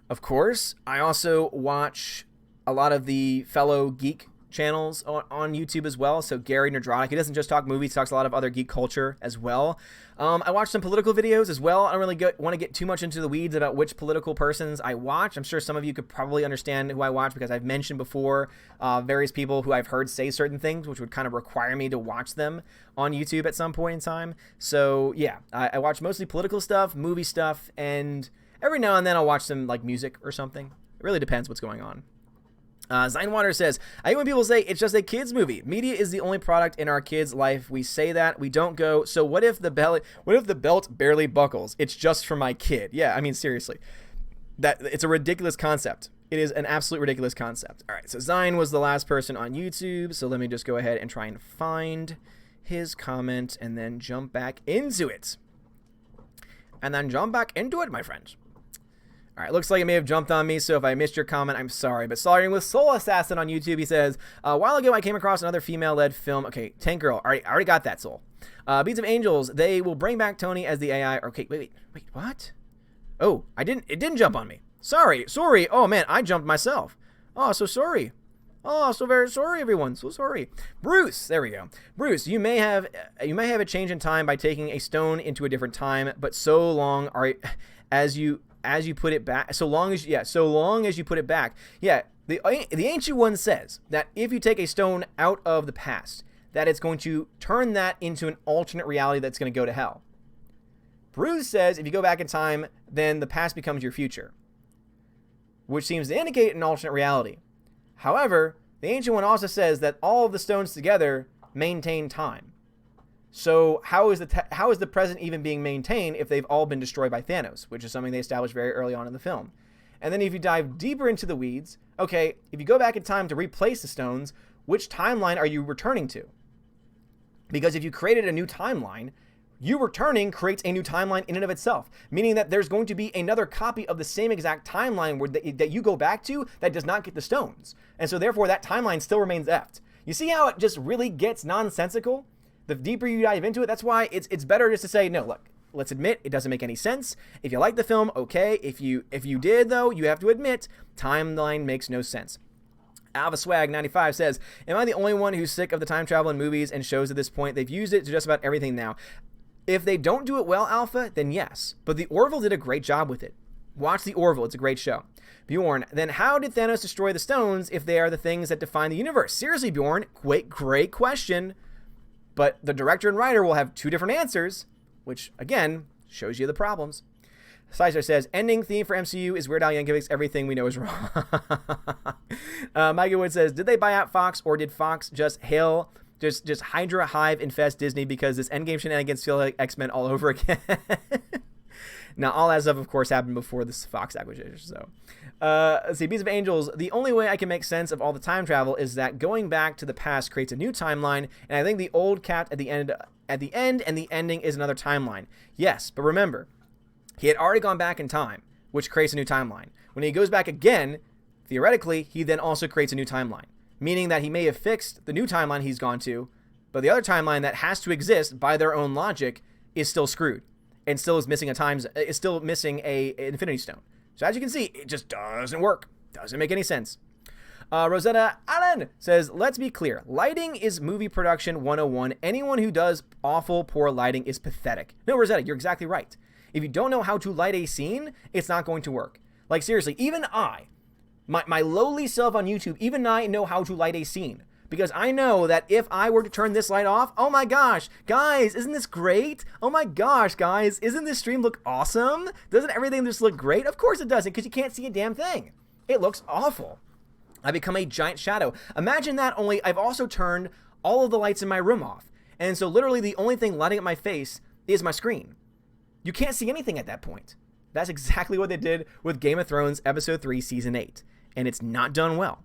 Of course, I also watch a lot of the fellow geek channels on YouTube as well. So Gary Nerdronic, he doesn't just talk movies, he talks a lot of other geek culture as well. I watch some political videos as well. I don't really want to get too much into the weeds about which political persons I watch. I'm sure some of you could probably understand who I watch because I've mentioned before various people who I've heard say certain things, which would kind of require me to watch them on YouTube at some point in time. So yeah, I watch mostly political stuff, movie stuff, and every now and then I'll watch some like music or something. It really depends what's going on. Zinewater says, I hate when people say it's just a kid's movie. Media is the only product in our kids' life. We say that, we don't go, so what if the belt barely buckles? It's just for my kid. Yeah, I mean, seriously. It's a ridiculous concept. It is an absolute ridiculous concept. All right, so Zine was the last person on YouTube, so let me just go ahead and try and find his comment and then jump back into it. My friends. All right, looks like it may have jumped on me, so if I missed your comment, I'm sorry. But starting with Soul Assassin on YouTube, he says, a while ago I came across another female-led film. Okay, Tank Girl. I already got that, Soul. Beads of Angels, they will bring back Tony as the AI. Okay, wait, what? Oh, it didn't jump on me. Sorry. Oh, man, I jumped myself. Oh, so sorry. Oh, so very sorry, everyone. So sorry. Bruce, there we go. Bruce, you may have a change in time by taking a stone into a different time, but so long as you put it back, so long as you put it back. Yeah, the Ancient One says that if you take a stone out of the past, that it's going to turn that into an alternate reality that's going to go to hell. Bruce says if you go back in time, then the past becomes your future, which seems to indicate an alternate reality. However, the Ancient One also says that all of the stones together maintain time. So how is the present even being maintained if they've all been destroyed by Thanos, which is something they established very early on in the film? And then if you dive deeper into the weeds, okay, if you go back in time to replace the stones, which timeline are you returning to? Because if you created a new timeline, you returning creates a new timeline in and of itself, meaning that there's going to be another copy of the same exact timeline that you go back to that does not get the stones. And so therefore that timeline still remains effed. You see how it just really gets nonsensical? The deeper you dive into it, that's why it's better just to say, no, look, let's admit it doesn't make any sense. If you like the film, okay. If you did, though, you have to admit timeline makes no sense. Alpha Swag 95 says, am I the only one who's sick of the time travel in movies and shows at this point? They've used it to just about everything now. If they don't do it well, Alpha, then yes. But the Orville did a great job with it. Watch The Orville. It's a great show. Bjorn, then how did Thanos destroy the stones if they are the things that define the universe? Seriously, Bjorn, great question. But the director and writer will have two different answers, which, again, shows you the problems. Sizer says, ending theme for MCU is Weird Al Yankovic's Everything We Know Is Wrong. Mikey Wood says, did they buy out Fox, or did Fox just Hydra Hive infest Disney because this Endgame shenanigans feel like X-Men all over again? Now, all that stuff, of course, happened before this Fox acquisition. So, let's see. Beats of Angels. The only way I can make sense of all the time travel is that going back to the past creates a new timeline, and I think the old capped at the end, and the ending is another timeline. Yes, but remember, he had already gone back in time, which creates a new timeline. When he goes back again, theoretically, he then also creates a new timeline, meaning that he may have fixed the new timeline he's gone to, but the other timeline that has to exist by their own logic is still screwed. And still is missing a Infinity Stone. So as you can see, it just doesn't work. Doesn't make any sense. Rosetta Allen says, let's be clear. Lighting is movie production 101. Anyone who does awful, poor lighting is pathetic. No, Rosetta, you're exactly right. If you don't know how to light a scene, it's not going to work. Like, seriously, even I, my lowly self on YouTube, even I know how to light a scene. Because I know that if I were to turn this light off, oh my gosh, guys, isn't this great? Oh my gosh, guys, isn't this stream look awesome? Doesn't everything just look great? Of course it doesn't, because you can't see a damn thing. It looks awful. I become a giant shadow. Imagine that, only I've also turned all of the lights in my room off. And so literally the only thing lighting up my face is my screen. You can't see anything at that point. That's exactly what they did with Game of Thrones Episode 3, Season 8. And it's not done well.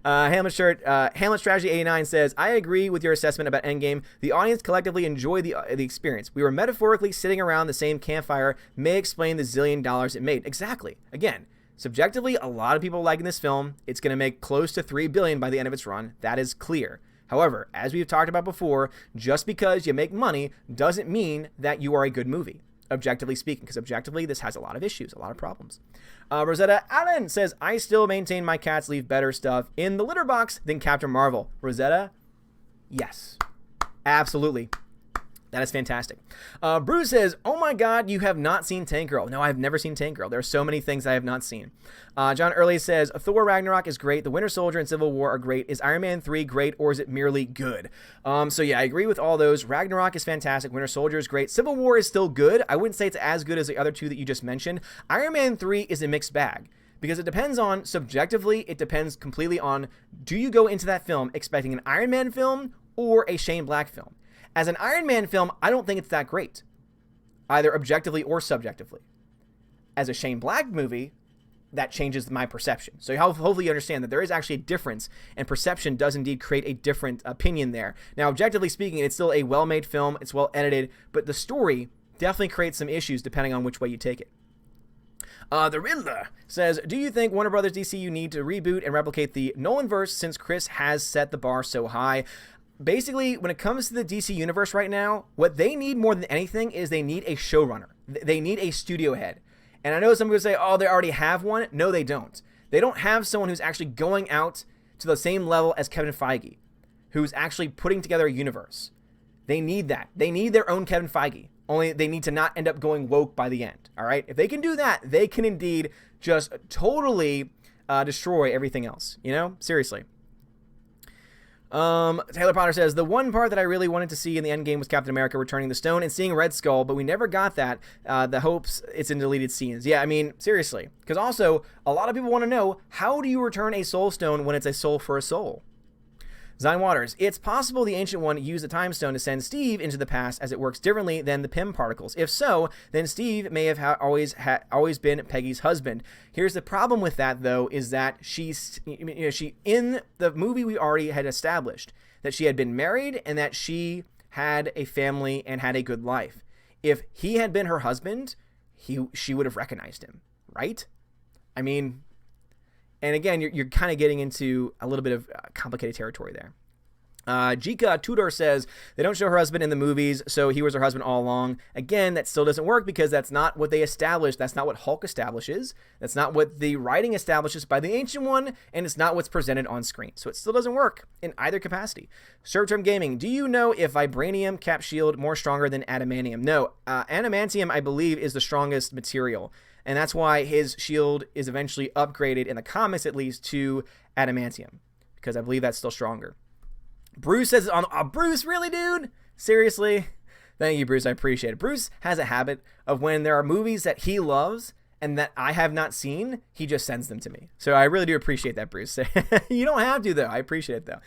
Hamlet Strategy 89 says, I agree with your assessment about Endgame. The audience collectively enjoyed the experience. We were metaphorically sitting around the same campfire, may explain the zillion dollars it made. Exactly. Again, subjectively, a lot of people liking this film. It's going to make close to $3 billion by the end of its run. That is clear. However, as we've talked about before, just because you make money doesn't mean that you are a good movie, objectively speaking, because objectively, this has a lot of issues, a lot of problems. Rosetta Allen says, I still maintain my cats leave better stuff in the litter box than Captain Marvel. Rosetta, yes, absolutely. That is fantastic. Bruce says, oh my God, you have not seen Tank Girl. No, I've never seen Tank Girl. There are so many things I have not seen. John Early says, Thor Ragnarok is great. The Winter Soldier and Civil War are great. Is Iron Man 3 great, or is it merely good? So yeah, I agree with all those. Ragnarok is fantastic. Winter Soldier is great. Civil War is still good. I wouldn't say it's as good as the other two that you just mentioned. Iron Man 3 is a mixed bag. Because it depends on, subjectively, it depends completely on, do you go into that film expecting an Iron Man film or a Shane Black film? As an Iron Man film, I don't think it's that great, either objectively or subjectively. As a Shane Black movie, that changes my perception. So hopefully you understand that there is actually a difference, and perception does indeed create a different opinion there. Now, objectively speaking, it's still a well-made film, it's well edited, but the story definitely creates some issues depending on which way you take it. The Riddler says, do you think Warner Brothers DCU need to reboot and replicate the Nolanverse since Chris has set the bar so high? Basically, when it comes to the DC universe right now, what they need more than anything is they need a showrunner. They need a studio head. And I know some people say, oh, they already have one. No, they don't. They don't have someone who's actually going out to the same level as Kevin Feige, who's actually putting together a universe. They need that. They need their own Kevin Feige. Only they need to not end up going woke by the end. All right? If they can do that, they can indeed just totally destroy everything else. You know? Seriously. Taylor Potter says, the one part that I really wanted to see in the Endgame was Captain America returning the stone and seeing Red Skull, but we never got that. The hopes it's in deleted scenes. Yeah, I mean, seriously. Because also, a lot of people want to know, how do you return a soul stone when it's a soul for a soul? Zion Waters, it's possible the Ancient One used the Time Stone to send Steve into the past as it works differently than the Pym particles. If so, then Steve may have always been Peggy's husband. Here's the problem with that, though, is that she in the movie we already had established that she had been married and that she had a family and had a good life. If he had been her husband, she would have recognized him, right? I mean... And again, you're kind of getting into a little bit of complicated territory there. Jika Tudor says they don't show her husband in the movies, so he was her husband all along. Again, that still doesn't work because that's not what they established. That's not what Hulk establishes. That's not what the writing establishes by the Ancient One, and it's not what's presented on screen. So it still doesn't work in either capacity. Short-term gaming. Do you know if vibranium cap shield more stronger than adamantium? No, adamantium, I believe, is the strongest material, and that's why his shield is eventually upgraded in the comics, at least, to adamantium, because I believe that's still stronger. Bruce says, Bruce, really, dude? Seriously? Thank you, Bruce. I appreciate it. Bruce has a habit of when there are movies that he loves and that I have not seen, he just sends them to me. So I really do appreciate that, Bruce. You don't have to, though. I appreciate it, though.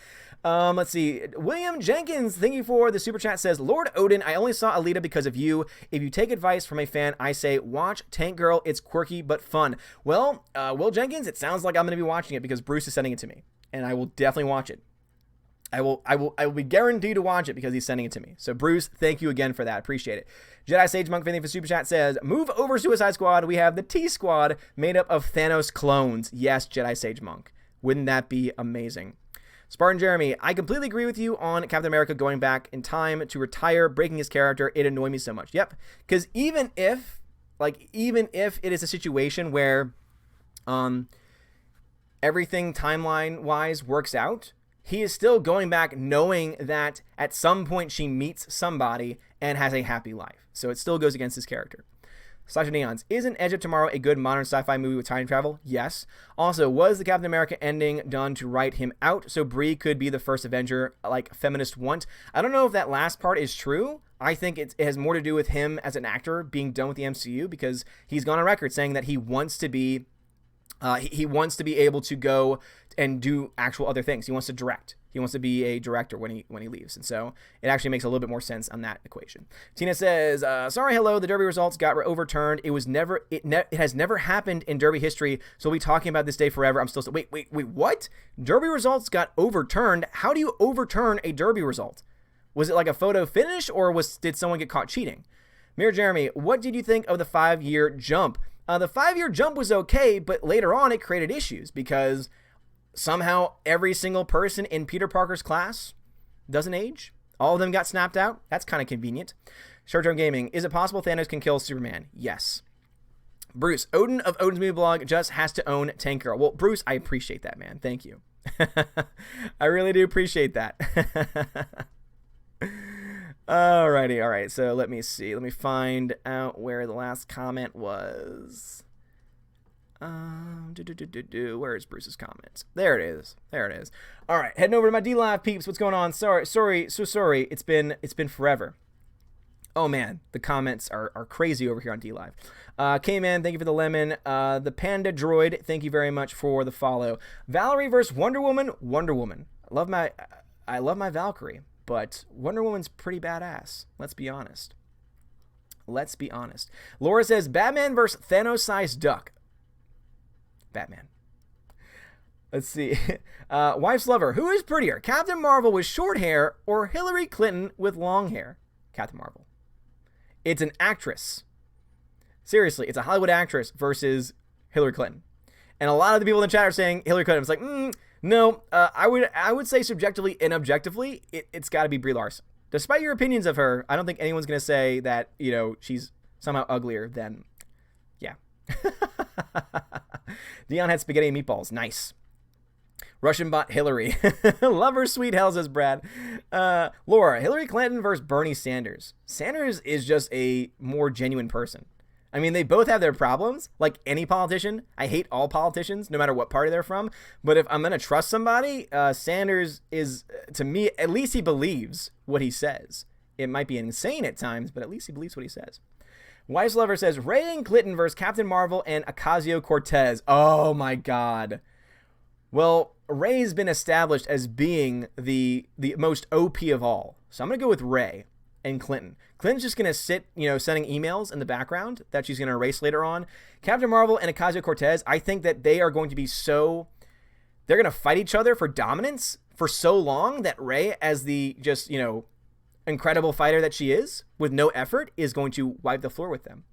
Let's see. William Jenkins, thank you for the super chat, says, Lord Odin, I only saw Alita because of you. If you take advice from a fan, I say, watch Tank Girl. It's quirky but fun. Well, Will Jenkins, it sounds like I'm going to be watching it because Bruce is sending it to me, and I will definitely watch it. I will be guaranteed to watch it because he's sending it to me. So, Bruce, thank you again for that. Appreciate it. Jedi Sage Monk, thank you for Super Chat, says, move over Suicide Squad. We have the T-Squad made up of Thanos clones. Yes, Jedi Sage Monk. Wouldn't that be amazing? Spartan Jeremy, I completely agree with you on Captain America going back in time to retire, breaking his character. It annoyed me so much. Yep. Because even if it is a situation where everything timeline-wise works out, he is still going back knowing that at some point she meets somebody and has a happy life. So it still goes against his character. Sasha Neons, isn't Edge of Tomorrow a good modern sci-fi movie with time travel? Yes. Also, was the Captain America ending done to write him out so Brie could be the first Avenger like feminists want? I don't know if that last part is true. I think it has more to do with him as an actor being done with the MCU because he's gone on record saying that he wants to be able to go and do actual other things. He wants to direct. He wants to be a director when he leaves. And so it actually makes a little bit more sense on that equation. Tina says, sorry, hello, the Derby results got overturned. It has never happened in Derby history, so we'll be talking about this day forever. I'm still, wait, what? Derby results got overturned? How do you overturn a Derby result? Was it like a photo finish, or did someone get caught cheating? Mirror Jeremy, what did you think of the 5-year jump? The 5-year jump was okay, but later on it created issues because somehow every single person in Peter Parker's class doesn't age. All of them got snapped out. That's kind of convenient. Short-term gaming. Is it possible Thanos can kill Superman? Yes. Bruce, Odin of Odin's Movie Blog just has to own Tank Girl. Well, Bruce, I appreciate that, man. Thank you. I really do appreciate that. Alrighty, all right. So let me see. Let me find out where the last comment was. Where is Bruce's comments? There it is. All right, heading over to my DLive peeps. What's going on? So sorry. It's been forever. Oh man, the comments are crazy over here on DLive. K-Man, thank you for the lemon. The Panda Droid, thank you very much for the follow. Valerie versus Wonder Woman. I love my Valkyrie. But Wonder Woman's pretty badass. Let's be honest. Laura says, Batman versus Thanos-sized duck. Batman. Let's see. Wife's lover. Who is prettier? Captain Marvel with short hair or Hillary Clinton with long hair? Captain Marvel. It's an actress. Seriously, it's a Hollywood actress versus Hillary Clinton. And a lot of the people in the chat are saying Hillary Clinton. It's like, no, I would say subjectively and objectively, it's got to be Brie Larson. Despite your opinions of her, I don't think anyone's going to say that, she's somehow uglier than, yeah. Dion had spaghetti and meatballs. Nice. Russian bot Hillary. Love her sweet hell, says Brad. Laura, Hillary Clinton versus Bernie Sanders. Sanders is just a more genuine person. I mean, they both have their problems, like any politician. I hate all politicians, no matter what party they're from. But if I'm going to trust somebody, Sanders is, to me, at least he believes what he says. It might be insane at times, but at least he believes what he says. Wise Lover says, Ray and Clinton versus Captain Marvel and Ocasio-Cortez. Oh, my God. Well, Ray's been established as being the most OP of all. So I'm going to go with Ray and Clinton. Clinton's just going to sit, sending emails in the background that she's going to erase later on. Captain Marvel and Ocasio-Cortez, I think that they are going to be they're going to fight each other for dominance for so long that Ray, as the just, incredible fighter that she is, with no effort, is going to wipe the floor with them.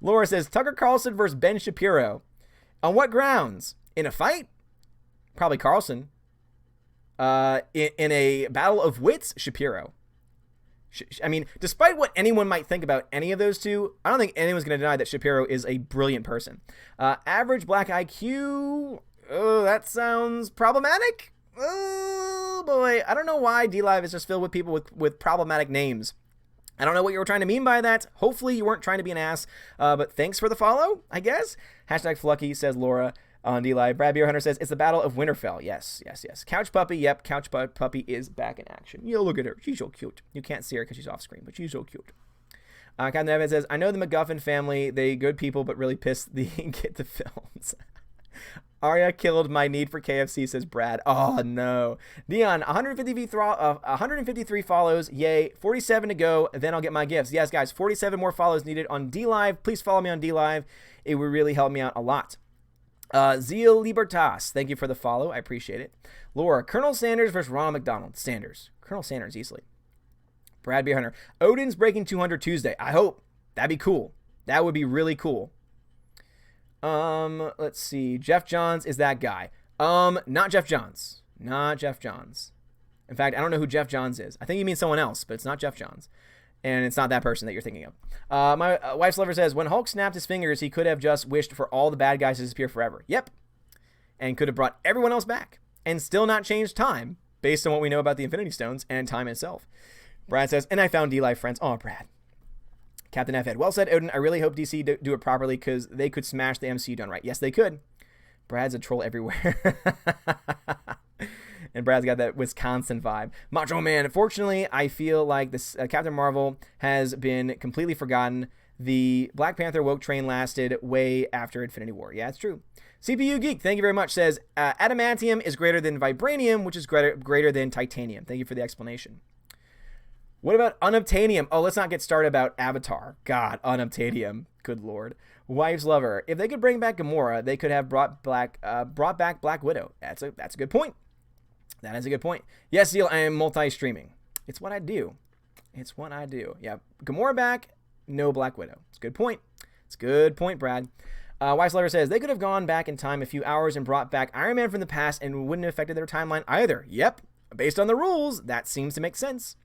Laura says, Tucker Carlson versus Ben Shapiro. On what grounds? In a fight? Probably Carlson. In a battle of wits, Shapiro. I mean, despite what anyone might think about any of those two, I don't think anyone's going to deny that Shapiro is a brilliant person. Average black IQ. Oh, that sounds problematic. Oh, boy. I don't know why DLive is just filled with people with problematic names. I don't know what you were trying to mean by that. Hopefully you weren't trying to be an ass. But thanks for the follow, I guess. Hashtag Flucky, says Laura on DLive. Brad Beer Hunter says, it's the Battle of Winterfell. Yes. Couch Puppy. Yep, Couch Puppy is back in action. You look at her. She's so cute. You can't see her because she's off screen, but she's so cute. Captain Evans says, I know the MacGuffin family. They good people, but really pissed the get the films. Arya killed my need for KFC, says Brad. Oh, no. Dion, 153 follows. Yay. 47 to go. Then I'll get my gifts. Yes, guys, 47 more follows needed on DLive. Please follow me on DLive. It would really help me out a lot. Zeal Libertas, thank you for the follow. I appreciate it. Laura, Colonel Sanders versus Ronald McDonald. Sanders. Colonel Sanders, easily. Brad B. Hunter, Odin's breaking 200 Tuesday. I hope. That'd be cool. That would be really cool. Let's see. Jeff Johns is that guy. Not Jeff Johns. Not Jeff Johns. In fact, I don't know who Jeff Johns is. I think you mean someone else, but it's not Jeff Johns. And it's not that person that you're thinking of. My wife's lover says, when Hulk snapped his fingers, he could have just wished for all the bad guys to disappear forever. Yep. And could have brought everyone else back. And still not changed time, based on what we know about the Infinity Stones and time itself. Brad says, and I found D-Life friends. Oh, Brad. Captain F. Ed. Well said, Odin. I really hope DC do it properly because they could smash the MCU done right. Yes, they could. Brad's a troll everywhere. And Brad's got that Wisconsin vibe. Macho Man. Fortunately, I feel like this Captain Marvel has been completely forgotten. The Black Panther woke train lasted way after Infinity War. Yeah, it's true. CPU Geek, thank you very much, says, adamantium is greater than vibranium, which is greater than titanium. Thank you for the explanation. What about unobtainium? Oh, let's not get started about Avatar. God, unobtainium. Good Lord. Wife's lover. If they could bring back Gamora, they could have brought back Black Widow. That's a good point. That is a good point. Yes, Zeal, I am multi-streaming. It's what I do. It's what I do. Yeah, Gamora back, no Black Widow. It's a good point. It's a good point, Brad. Wife's lover says, they could have gone back in time a few hours and brought back Iron Man from the past and wouldn't have affected their timeline either. Yep. Based on the rules, that seems to make sense.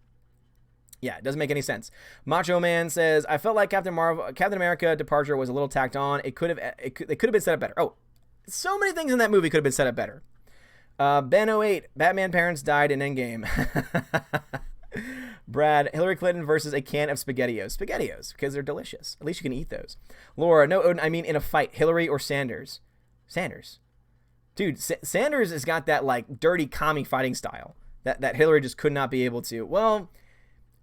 Yeah, it doesn't make any sense. Macho Man says, I felt like Captain America departure was a little tacked on. It could have been set up better. Oh, so many things in that movie could have been set up better. Ben08, Batman parents died in Endgame. Brad, Hillary Clinton versus a can of SpaghettiOs. SpaghettiOs, because they're delicious. At least you can eat those. Laura, no, Odin, I mean in a fight. Hillary or Sanders? Sanders. Dude, Sanders has got that, like, dirty commie fighting style that Hillary just could not be able to. Well,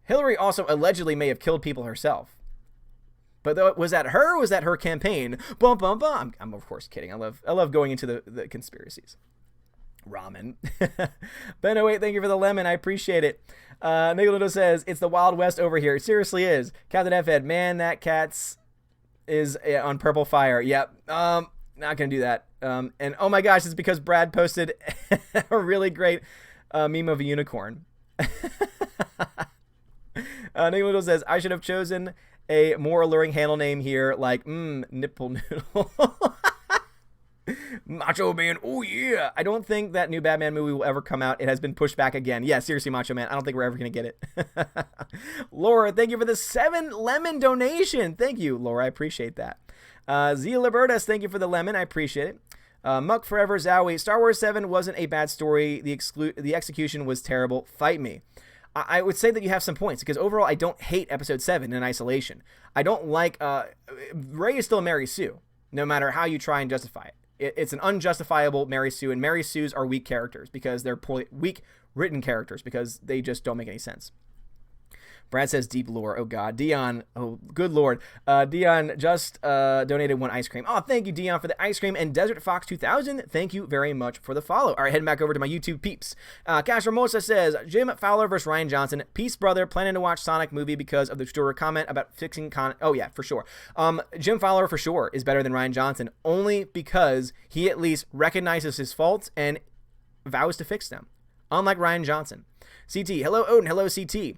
Hillary also allegedly may have killed people herself. But was that her or was that her campaign? Bum, bum, bum. I'm of course kidding. I love going into the conspiracies. Ramen. Ben08, thank you for the lemon. I appreciate it. Nicolito says, it's the Wild West over here. It seriously is. Captain F-Ed, man, that cat's is on purple fire. Yep. Not going to do that. And oh my gosh, it's because Brad posted a really great meme of a unicorn. Nicolito says, I should have chosen a more alluring handle name here, like, nipple noodle. Macho Man, oh yeah. I don't think that new Batman movie will ever come out. It has been pushed back again. Yeah, seriously, Macho Man, I don't think we're ever going to get it. Laura, thank you for the 7 lemon donation. Thank you, Laura, I appreciate that. Zia Libertas, thank you for the lemon. I appreciate it. Muck Forever, Zowie. Star Wars 7 wasn't a bad story. The execution was terrible. Fight me. I would say that you have some points, because overall I don't hate Episode 7 in isolation. I don't like... Rey is still Mary Sue, no matter how you try and justify it. It's an unjustifiable Mary Sue, and Mary Sues are weak characters, because they're weak written characters, because they just don't make any sense. Brad says deep lore. Oh, God. Dion. Oh, good Lord. Dion just donated 1 ice cream. Oh, thank you, Dion, for the ice cream. And Desert Fox 2000, thank you very much for the follow. All right, heading back over to my YouTube peeps. Cash Ramosa says, Jim Fowler versus Ryan Johnson. Peace, brother. Planning to watch Sonic movie because of the story comment about fixing Oh, yeah, for sure. Jim Fowler, for sure, is better than Ryan Johnson, only because he at least recognizes his faults and vows to fix them, unlike Ryan Johnson. CT, hello Odin, hello CT.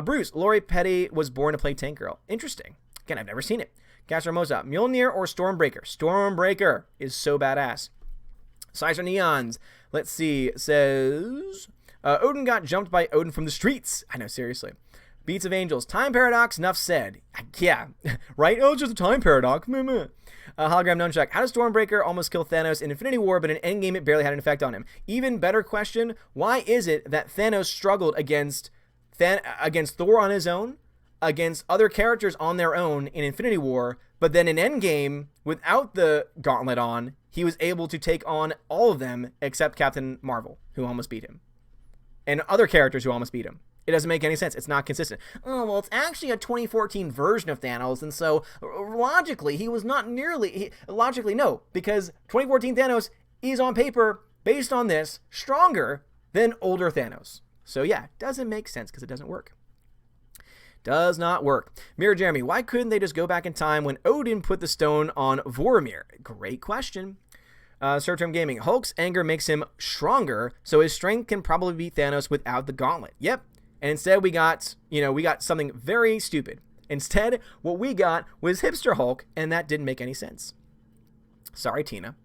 Bruce, Lori Petty was born to play Tank Girl. Interesting. Again, I've never seen it. Castro Moza, Mjolnir or Stormbreaker? Stormbreaker is so badass. Sizer Neons, let's see, says, Odin got jumped by Odin from the streets. I know, seriously. Beats of Angels. Time paradox, enough said. Yeah, right? Oh, it's just a time paradox. Hologram Nunchuck. How does Stormbreaker almost kill Thanos in Infinity War, but in Endgame it barely had an effect on him? Even better question, why is it that Thanos struggled against Thor on his own, against other characters on their own in Infinity War, but then in Endgame, without the gauntlet on, he was able to take on all of them except Captain Marvel, who almost beat him, and other characters who almost beat him? It doesn't make any sense. It's not consistent. Oh, well, it's actually a 2014 version of Thanos, and so logically, he was not nearly... logically, no, because 2014 Thanos is on paper, based on this, stronger than older Thanos. So yeah, doesn't make sense because it doesn't work. Does not work. Mirror Jeremy, why couldn't they just go back in time when Odin put the stone on Vormir? Great question. Short-term gaming. Hulk's anger makes him stronger, so his strength can probably beat Thanos without the gauntlet. Yep. And instead we got something very stupid. Instead, what we got was hipster Hulk, and that didn't make any sense. Sorry, Tina.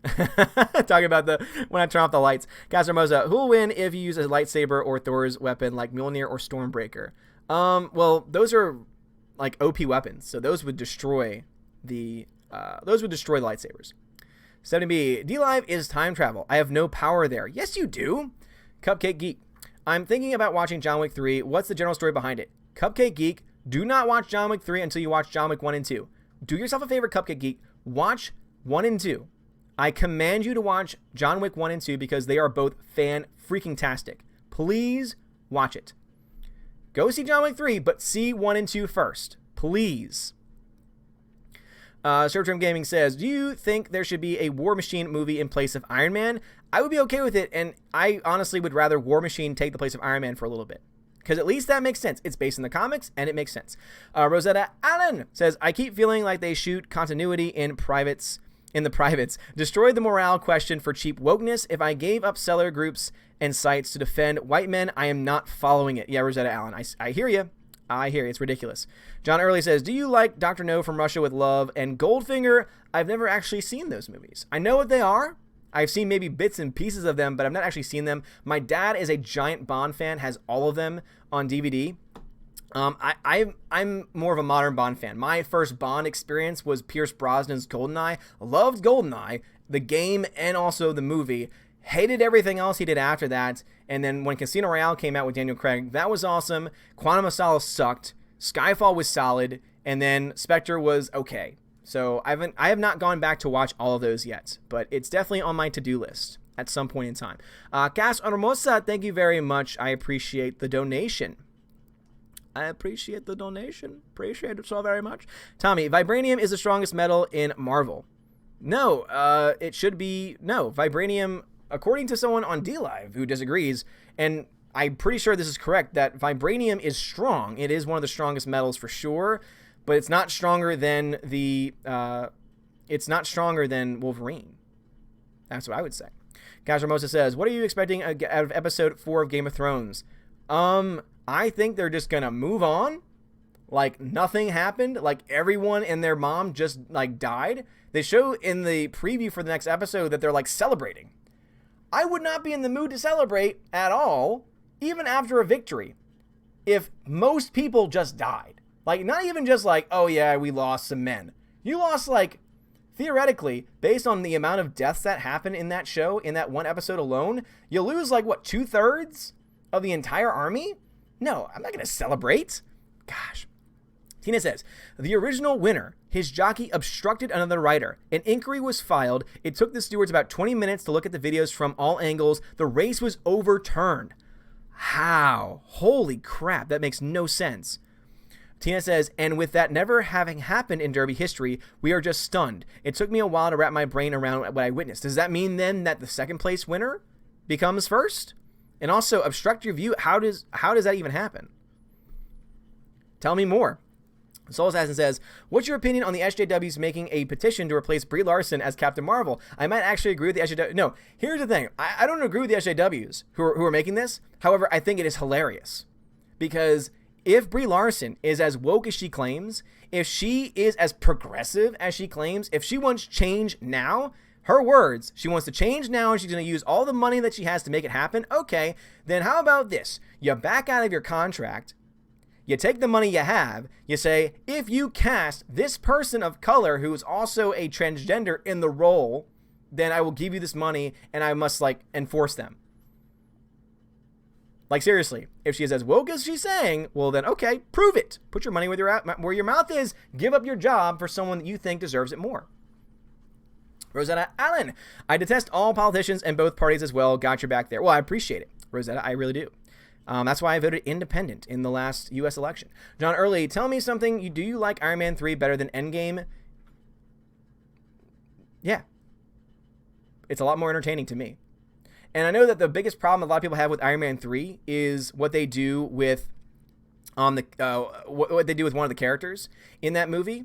Talking about when I turn off the lights. Casamosa, who will win if you use a lightsaber or Thor's weapon like Mjolnir or Stormbreaker? Well, those are like OP weapons, so those would destroy the lightsabers. 70B, D-Live is time travel. I have no power there. Yes, you do. Cupcake Geek. I'm thinking about watching John Wick 3. What's the general story behind it? Cupcake Geek, do not watch John Wick 3 until you watch John Wick 1 and 2. Do yourself a favor, Cupcake Geek. Watch 1 and 2. I command you to watch John Wick 1 and 2 because they are both fan-freaking-tastic. Please watch it. Go see John Wick 3, but see 1 and 2 first. Please. Short-term Gaming says, do you think there should be a War Machine movie in place of Iron Man? I would be okay with it, and I honestly would rather War Machine take the place of Iron Man for a little bit. Because at least that makes sense. It's based in the comics, and it makes sense. Rosetta Allen says, I keep feeling like they shoot continuity in the privates. Destroyed the morale question for cheap wokeness. If I gave up seller groups and sites to defend white men, I am not following it. Yeah, Rosetta Allen, I hear you. I hear you. It's ridiculous. John Early says, do you like Dr. No from Russia with Love and Goldfinger? I've never actually seen those movies. I know what they are. I've seen maybe bits and pieces of them, but I've not actually seen them. My dad is a giant Bond fan, has all of them on DVD. I'm more of a modern Bond fan. My first Bond experience was Pierce Brosnan's GoldenEye. Loved GoldenEye, the game and also the movie. Hated everything else he did after that. And then when Casino Royale came out with Daniel Craig, that was awesome. Quantum of Solace sucked. Skyfall was solid. And then Spectre was okay. So I have not gone back to watch all of those yet, but it's definitely on my to-do list at some point in time. Cas Hermosa, thank you very much. I appreciate the donation. Appreciate it so very much. Tommy, Vibranium is the strongest metal in Marvel. No, it should be... No, Vibranium, according to someone on D-Live who disagrees, and I'm pretty sure this is correct, that Vibranium is strong. It is one of the strongest metals for sure, but it's not stronger than Wolverine. That's what I would say. Cash Ramosa says, what are you expecting out of episode 4 of Game of Thrones? I think they're just gonna move on. Like nothing happened. Like everyone and their mom just like died. They show in the preview for the next episode that they're like celebrating. I would not be in the mood to celebrate at all, even after a victory, if most people just died. Like, not even just like, oh yeah, we lost some men. You lost, like, theoretically, based on the amount of deaths that happened in that show, in that one episode alone, you lose, like, what, 2/3 of the entire army? No, I'm not going to celebrate. Gosh. Tina says, the original winner, his jockey obstructed another rider. An inquiry was filed. It took the stewards about 20 minutes to look at the videos from all angles. The race was overturned. How? Holy crap, that makes no sense. Tina says, and with that never having happened in Derby history, we are just stunned. It took me a while to wrap my brain around what I witnessed. Does that mean then that the second place winner becomes first? And also, obstruct your view, how does that even happen? Tell me more. Soul Assassin says, what's your opinion on the SJWs making a petition to replace Brie Larson as Captain Marvel? I might actually agree with the SJWs. No, here's the thing. I don't agree with the SJWs who are making this. However, I think it is hilarious. Because if Brie Larson is as woke as she claims, if she is as progressive as she claims, if she wants change now, her words, she wants to change now and she's going to use all the money that she has to make it happen. Okay, then how about this? You back out of your contract. You take the money you have. You say, if you cast this person of color who is also a transgender in the role, then I will give you this money and I must like enforce them. Like seriously, if she is as woke as she's saying, well then okay, prove it. Put your money where your mouth is. Give up your job for someone that you think deserves it more. Rosetta Allen, I detest all politicians and both parties as well. Got your back there. Well, I appreciate it, Rosetta. I really do. That's why I voted independent in the last U.S. election. John Early, tell me something. Do you like Iron Man 3 better than Endgame? Yeah. It's a lot more entertaining to me. And I know that the biggest problem a lot of people have with Iron Man 3 is what they do with what they do with one of the characters in that movie.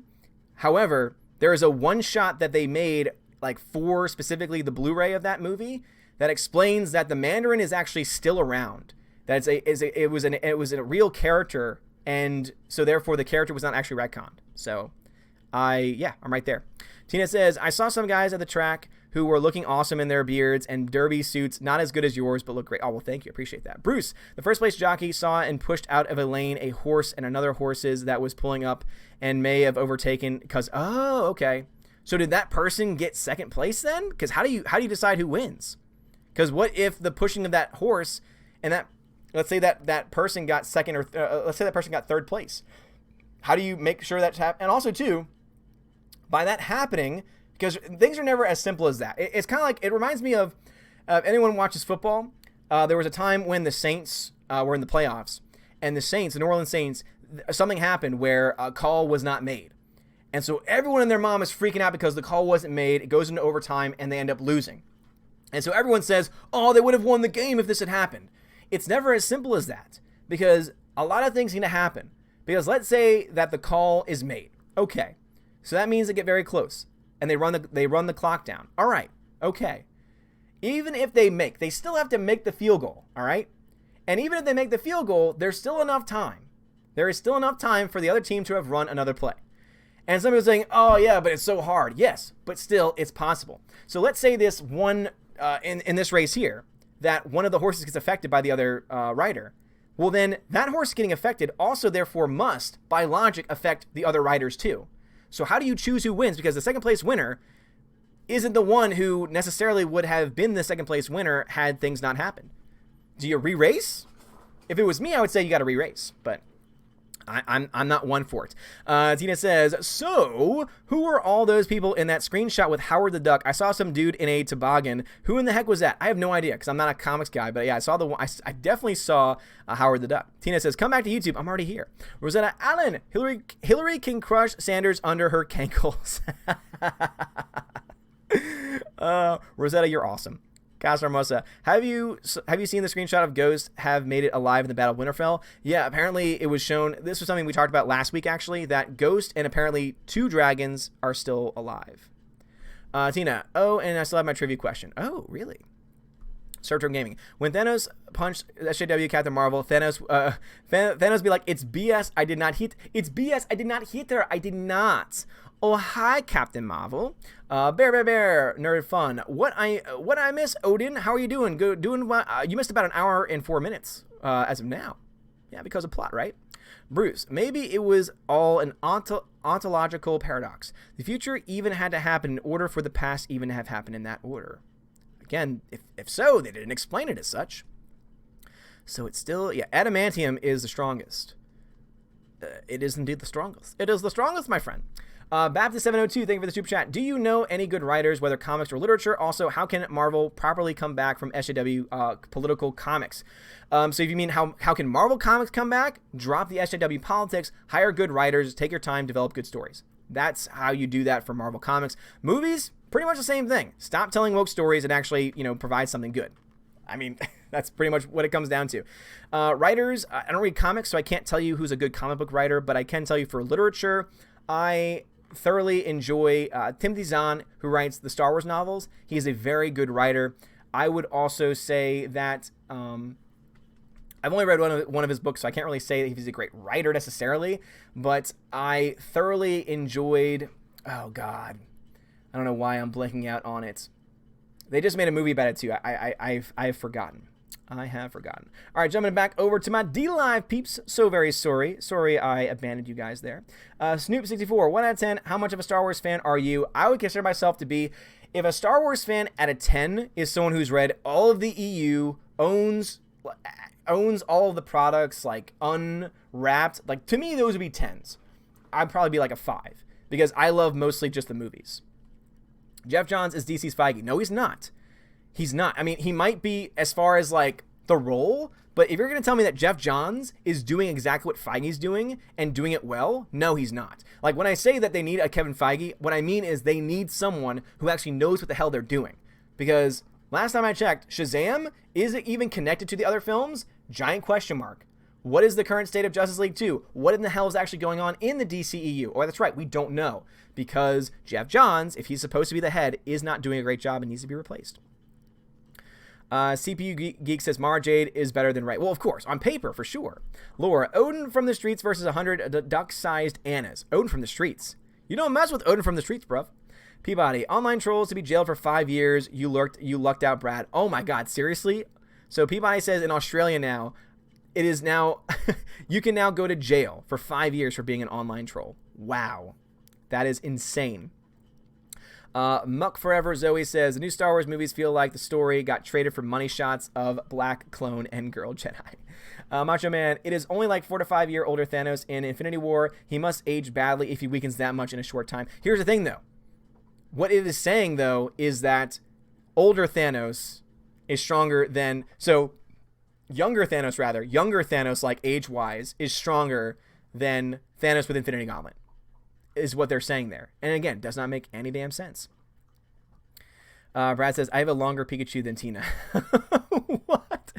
However, there is a one shot that they made like for specifically the Blu-ray of that movie that explains that the Mandarin is actually still around. That it was a real character, and so therefore the character was not actually retconned. So, I'm right there. Tina says, I saw some guys at the track who were looking awesome in their beards and derby suits, not as good as yours, but look great. Oh, well, thank you. Appreciate that. Bruce, the first place jockey saw and pushed out of a lane a horse and another horses that was pulling up and may have overtaken because, oh, okay. So did that person get second place then? Because how do you decide who wins? Because what if the pushing of that horse and that, let's say that person got second or let's say that person got third place. How do you make sure that's happening? And also too, by that happening, because things are never as simple as that. It's kind of like, it reminds me of anyone watches football. There was a time when the Saints were in the playoffs, and the New Orleans Saints, something happened where a call was not made. And so everyone and their mom is freaking out because the call wasn't made. It goes into overtime and they end up losing. And so everyone says, oh, they would have won the game if this had happened. It's never as simple as that, because a lot of things need to happen. Because let's say that the call is made. Okay. So that means they get very close and they run the clock down. All right. Okay. Even if they still have to make the field goal. All right. And even if they make the field goal, there's still enough time. There is still enough time for the other team to have run another play. And somebody was saying, oh yeah, but it's so hard. Yes, but still it's possible. So let's say this one, in this race here, that one of the horses gets affected by the other rider. Well, then that horse getting affected also therefore must, by logic, affect the other riders too. So how do you choose who wins? Because the second place winner isn't the one who necessarily would have been the second place winner had things not happened. Do you re-race? If it was me, I would say you got to re-race, but I'm not one for it. Tina says, so who were all those people in that screenshot with Howard the Duck? I saw some dude in a toboggan. Who in the heck was that? I have no idea because I'm not a comics guy, but yeah, I saw the one. I definitely saw Howard the Duck. Tina says, come back to YouTube. I'm already here. Rosetta Allen, Hillary can crush Sanders under her cankles. Rosetta, you're awesome. Casa Hermosa, have you seen the screenshot of Ghost have made it alive in the Battle of Winterfell? Yeah, apparently it was shown. This was something we talked about last week, actually, that Ghost and apparently 2 dragons are still alive. Tina, oh, and I still have my trivia question. Oh, really? Sertron Gaming. When Thanos punched SJW Captain Marvel, Thanos be like, it's BS, I did not hit. It's BS, I did not hit her. I did not. Oh, hi, Captain Marvel. Bear, nerd fun. What I miss, Odin? How are you doing? Doing what? You missed about an hour and 4 minutes as of now. Yeah, because of plot, right? Bruce, maybe it was all an ontological paradox. The future even had to happen in order for the past even to have happened in that order. Again, if so, they didn't explain it as such. So it's still, yeah, adamantium is the strongest. It is indeed the strongest. It is the strongest, my friend. Baptist702, thank you for the super chat. Do you know any good writers, whether comics or literature? Also, how can Marvel properly come back from SJW political comics? So if you mean how can Marvel comics come back? Drop the SJW politics, hire good writers, take your time, develop good stories. That's how you do that for Marvel comics. Movies, pretty much the same thing. Stop telling woke stories and actually, provide something good. I mean, that's pretty much what it comes down to. Writers, I don't read comics, so I can't tell you who's a good comic book writer, but I can tell you for literature, I thoroughly enjoy Timothy Zahn, who writes the Star Wars novels. He is a very good writer. I would also say that I've only read one of his books, so I can't really say that he's a great writer necessarily, but I thoroughly enjoyed, oh God, I don't know why I'm blanking out on it. They just made a movie about it too. I've forgotten. I have forgotten. All right, jumping back over to my D-Live peeps. So very sorry. Sorry I abandoned you guys there. Snoop64, 1 out of 10. How much of a Star Wars fan are you? I would consider myself to be, if a Star Wars fan at a 10 is someone who's read all of the EU, owns all of the products, like unwrapped, like to me those would be 10s. I'd probably be like a 5 because I love mostly just the movies. Jeff Johns is DC's Feige. No, he's not. He's not. I mean, he might be as far as like the role, but if you're going to tell me that Jeff Johns is doing exactly what Feige's doing and doing it well, no, he's not. Like when I say that they need a Kevin Feige, what I mean is they need someone who actually knows what the hell they're doing. Because last time I checked, Shazam, is it even connected to the other films? Giant question mark. What is the current state of Justice League 2? What in the hell is actually going on in the DCEU? Or that's right, we don't know. Because Jeff Johns, if he's supposed to be the head, is not doing a great job and needs to be replaced. CPU Geek says Mara Jade is better than Rey. Well, of course, on paper, for sure. Laura, Odin from the streets versus 100 duck-sized Annas. Odin from the streets. You don't mess with Odin from the streets, bruv. Peabody, online trolls to be jailed for 5 years. You lucked out, Brad. Oh my God, seriously? So Peabody says in Australia now, it is now, you can now go to jail for 5 years for being an online troll. Wow. That is insane. Muck Forever Zoe says, the new Star Wars movies feel like the story got traded for money shots of Black Clone and Girl Jedi. Macho Man, it is only like 4 to 5 year older Thanos in Infinity War. He must age badly if he weakens that much in a short time. Here's the thing, though. What it is saying, though, is that older Thanos is stronger than... So, younger Thanos, like age-wise, is stronger than Thanos with Infinity Gauntlet, is what they're saying there. And again, does not make any damn sense. Brad says, I have a longer Pikachu than Tina. What?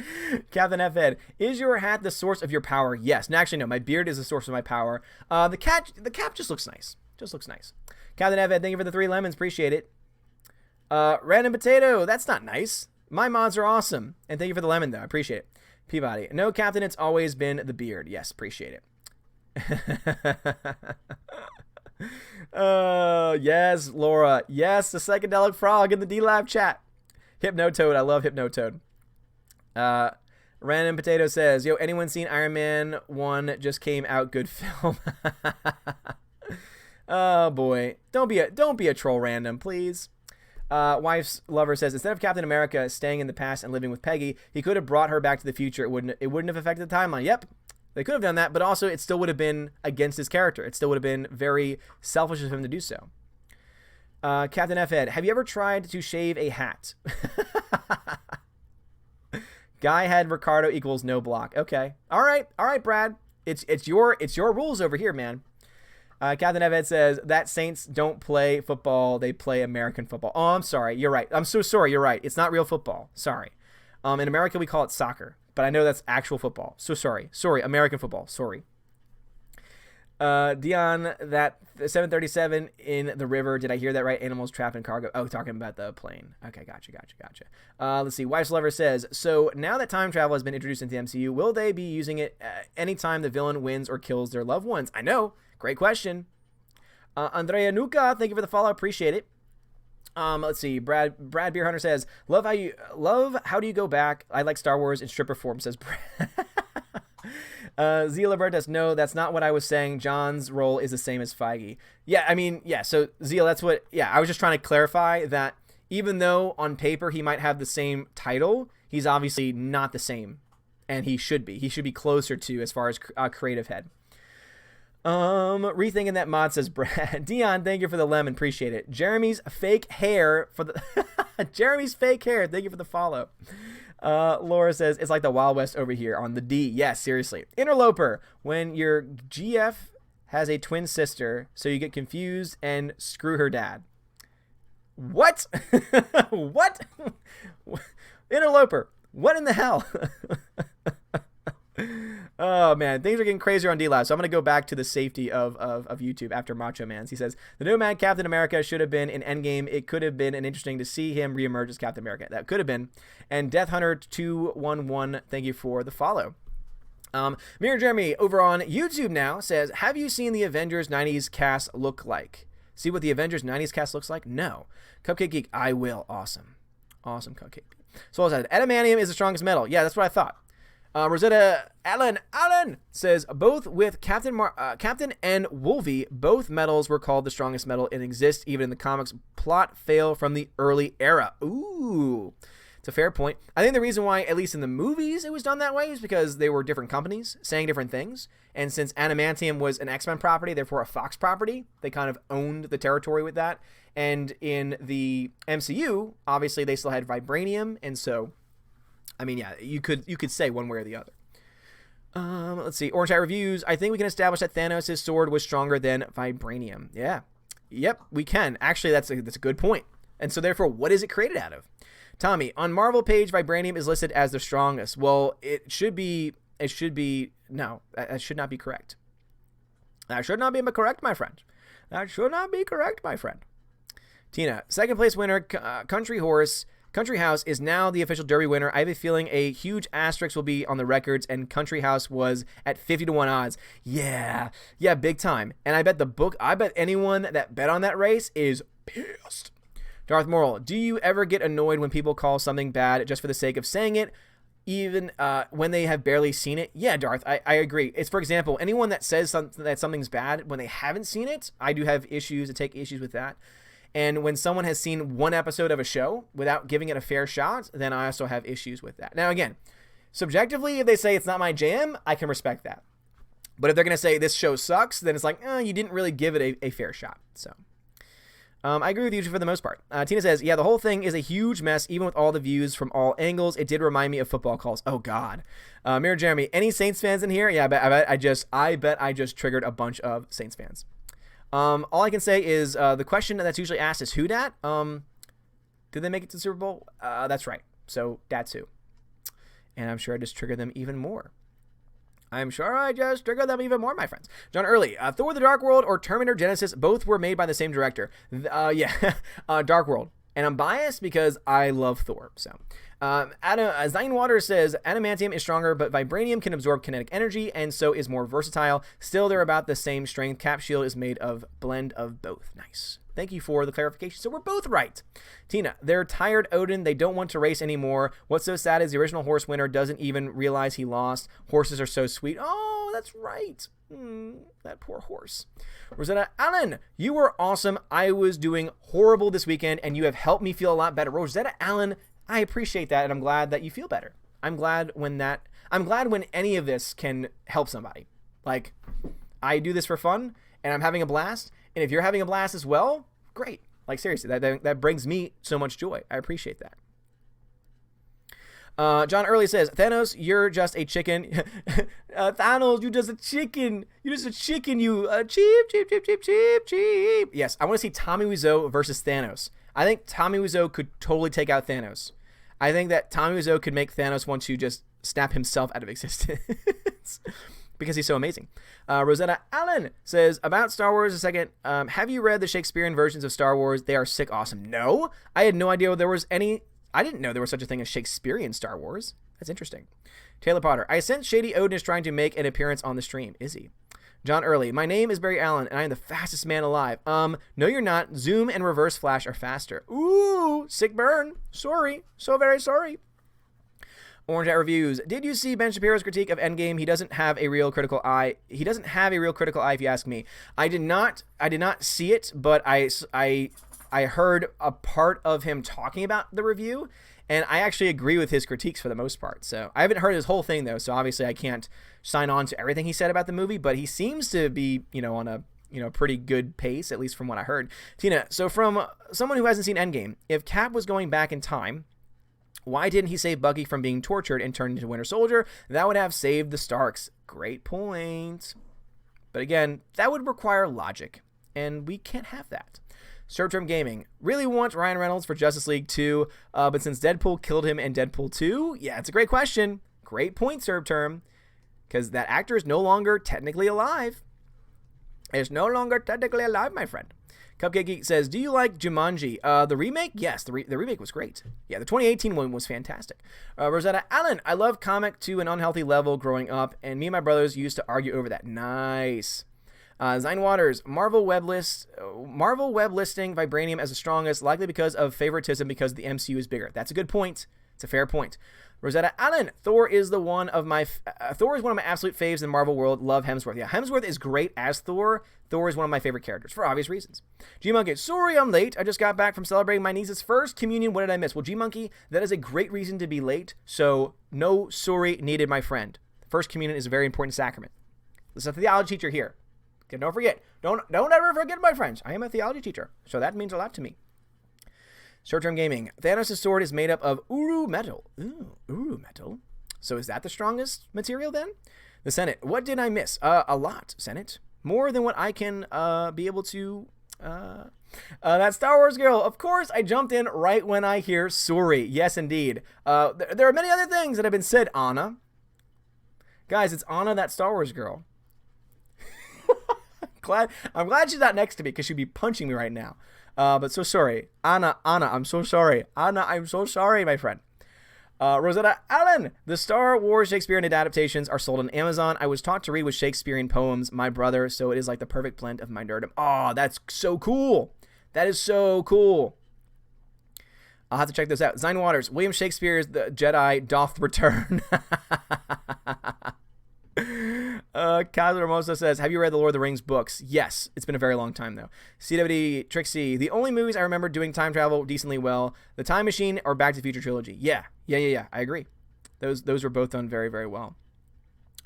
Captain F-Ed, is your hat the source of your power? Yes. No, actually, no. My beard is the source of my power. The cap just looks nice. Just looks nice. Captain F-Ed, thank you for the 3 lemons. Appreciate it. Random Potato, that's not nice. My mods are awesome. And thank you for the lemon, though. I appreciate it. Peabody, no, Captain, it's always been the beard. Yes, appreciate it. Yes, Laura. Yes, the psychedelic frog in the D-Lab chat. Hypnotoad. I love Hypnotoad. Random Potato says, yo, anyone seen Iron Man 1 just came out? Good film. Oh, boy. Don't be a troll, Random, please. Wife's Lover says, instead of Captain America staying in the past and living with Peggy, he could have brought her back to the future. It wouldn't have affected the timeline. Yep. They could have done that, but also it still would have been against his character. It still would have been very selfish of him to do so. Captain F-Ed, have you ever tried to shave a hat? Guy head Ricardo equals no block. Okay. All right, Brad. It's your rules over here, man. Captain F-Ed says that Saints don't play football. They play American football. Oh, I'm sorry. You're right. I'm so sorry. You're right. It's not real football. Sorry. In America, we call it soccer. But I know that's actual football. So sorry. Sorry, American football. Sorry. Dion, that 737 in the river. Did I hear that right? Animals trapped in cargo. Oh, talking about the plane. Okay, gotcha. Let's see. Wife's Lover says, so now that time travel has been introduced into the MCU, will they be using it anytime the villain wins or kills their loved ones? I know. Great question. Andrea Nuka, thank you for the follow. Appreciate it. Let's see. Brad Beer Hunter says, how do you go back? I like Star Wars in stripper form, says Brad. Zia Libertas, no, that's not what I was saying. John's role is the same as Feige. Yeah, I mean, yeah, so Zia, I was just trying to clarify that even though on paper he might have the same title, he's obviously not the same. And he should be. He should be closer to as far as creative head. Rethinking that mod, says Brad. Dion, thank you for the lemon. Appreciate it. Jeremy's fake hair for the Jeremy's fake hair. Thank you for the follow. Laura says it's like the Wild West over here on the D. Yes, seriously. Interloper, when your GF has a twin sister, so you get confused and screw her dad. What? What? Interloper. What in the hell? Oh, man. Things are getting crazier on D-Lab, so I'm going to go back to the safety of YouTube after Macho Man's. He says, the Nomad Captain America should have been in Endgame. It could have been interesting to see him reemerge as Captain America. That could have been. And Death Hunter 211, thank you for the follow. Mirror Jeremy over on YouTube now says, have you seen the Avengers 90s cast look like? See what the Avengers 90s cast looks like? No. Cupcake Geek, I will. Awesome. Awesome, Cupcake. Soul said, adamantium is the strongest metal. Yeah, that's what I thought. Rosetta Allen says, both with Captain and Wolvie, both metals were called the strongest metal and exist even in the comics. Plot fail from the early era. Ooh. It's a fair point. I think the reason why, at least in the movies, it was done that way is because they were different companies saying different things. And since adamantium was an X-Men property, therefore a Fox property, they kind of owned the territory with that. And in the MCU, obviously they still had vibranium. And so, I mean, yeah, you could say one way or the other. Let's see. Orange Hat Reviews. I think we can establish that Thanos' sword was stronger than vibranium. Yeah. Yep, we can. Actually, that's a good point. And so therefore, what is it created out of? Tommy, on Marvel page, vibranium is listed as the strongest. Well, it should be, no, that should not be correct. That should not be correct, my friend. That should not be correct, my friend. Tina, second place winner, Country House is now the official Derby winner. I have a feeling a huge asterisk will be on the records, and Country House was at 50-1 odds. Yeah, big time. And I bet anyone that bet on that race is pissed. Darth Moral, do you ever get annoyed when people call something bad just for the sake of saying it, even when they have barely seen it? Yeah, Darth, I agree. It's, for example, anyone that says that something's bad when they haven't seen it, I do have issues to take issues with that. And when someone has seen one episode of a show without giving it a fair shot, then I also have issues with that. Now, again, subjectively, if they say it's not my jam, I can respect that. But if they're going to say this show sucks, then it's like, you didn't really give it a fair shot. So I agree with you for the most part. Tina says, yeah, the whole thing is a huge mess, even with all the views from all angles. It did remind me of football calls. Oh, God. Mirror Jeremy, any Saints fans in here? Yeah, I bet I just triggered a bunch of Saints fans. All I can say is the question that's usually asked is who dat? Did they make it to the Super Bowl? That's right. So that's who. And I'm sure I just triggered them even more. my friends. John Early, Thor the Dark World or Terminator Genesis, both were made by the same director. Dark World. And I'm biased because I love Thor. So, Zine Water says, adamantium is stronger, but vibranium can absorb kinetic energy and so is more versatile. Still, they're about the same strength. Cap Shield is made of blend of both. Nice. Thank you for the clarification. So we're both right. Tina, they're tired Odin. They don't want to race anymore. What's so sad is the original horse winner doesn't even realize he lost. Horses are so sweet. Oh, that's right. That poor horse. Rosetta Allen, you were awesome. I was doing horrible this weekend, and you have helped me feel a lot better. Rosetta Allen, I appreciate that, and I'm glad that you feel better. I'm glad when any of this can help somebody. Like, I do this for fun, and I'm having a blast. And if you're having a blast as well, great. Like, seriously, that brings me so much joy. I appreciate that. John Early says, Thanos, you're just a chicken. Thanos, you just a chicken. You're just a chicken, you cheap. Yes, I want to see Tommy Wiseau versus Thanos. I think Tommy Wiseau could totally take out Thanos. I think that Tommy Wiseau could make Thanos want to just snap himself out of existence. Because he's so amazing. Rosetta Allen says, about Star Wars a second. Have you read the Shakespearean versions of Star Wars? They are sick awesome. No, I had no idea there was any. I didn't know there was such a thing as Shakespearean Star Wars. That's interesting. Taylor Potter, I sense Shady Odin is trying to make an appearance on the stream. Is he? John Early, my name is Barry Allen, and I am the fastest man alive. No, you're not. Zoom and reverse flash are faster. Ooh, sick burn. Sorry. So very sorry. Orange Hat Reviews. Did you see Ben Shapiro's critique of Endgame? He doesn't have a real critical eye. He doesn't have a real critical eye, if you ask me. I did not see it, but I heard a part of him talking about the review, and I actually agree with his critiques for the most part. So I haven't heard his whole thing, though, so obviously I can't sign on to everything he said about the movie, but he seems to be, on a pretty good pace, at least from what I heard. Tina, so from someone who hasn't seen Endgame, if Cap was going back in time, why didn't he save Bucky from being tortured and turned into Winter Soldier? That would have saved the Starks. Great point. But again, that would require logic, and we can't have that. Servterm Gaming. Really want Ryan Reynolds for Justice League 2, but since Deadpool killed him in Deadpool 2, yeah, it's a great question. Great point, Servterm, because that actor is no longer technically alive. Is no longer technically alive, my friend. Cupcake Geek says, do you like Jumanji? The remake? Yes, the remake was great. Yeah, the 2018 one was fantastic. Rosetta Allen, I love comic to an unhealthy level growing up, and me and my brothers used to argue over that. Nice. Zine Waters, Marvel web listing Vibranium as the strongest, likely because of favoritism because the MCU is bigger. That's a good point. It's a fair point. Rosetta Allen, Thor is one of my absolute faves in the Marvel world. Love Hemsworth. Yeah, Hemsworth is great as Thor. Thor is one of my favorite characters for obvious reasons. G-Monkey, sorry I'm late. I just got back from celebrating my niece's first communion. What did I miss? Well, G-Monkey, that is a great reason to be late. So no sorry needed, my friend. First communion is a very important sacrament. This is a theology teacher here. Okay, don't forget. Don't ever forget, my friends. I am a theology teacher, so that means a lot to me. Short-term gaming. Thanos' sword is made up of Uru metal. Ooh, Uru metal. So is that the strongest material then? The Senate. What did I miss? A lot, Senate. More than what I can be able to... that Star Wars girl. Of course, I jumped in right when I hear sorry. Yes, indeed. There are many other things that have been said, Anna. Guys, it's Anna, that Star Wars girl. I'm glad she's not next to me because she'd be punching me right now. But so sorry. Anna, I'm so sorry. Anna, I'm so sorry, my friend. Rosetta Allen. The Star Wars Shakespearean adaptations are sold on Amazon. I was taught to read with Shakespearean poems, my brother, so it is like the perfect blend of my nerdom. Oh, that's so cool. That is so cool. I'll have to check this out. Zine Waters. William Shakespeare's The Jedi doth return. Kazar Hermosa says, have you read the Lord of the Rings books? Yes. It's been a very long time, though. CWD Trixie. The only movies I remember doing time travel decently well, The Time Machine or Back to the Future trilogy. Yeah. I agree. Those were both done very, very well.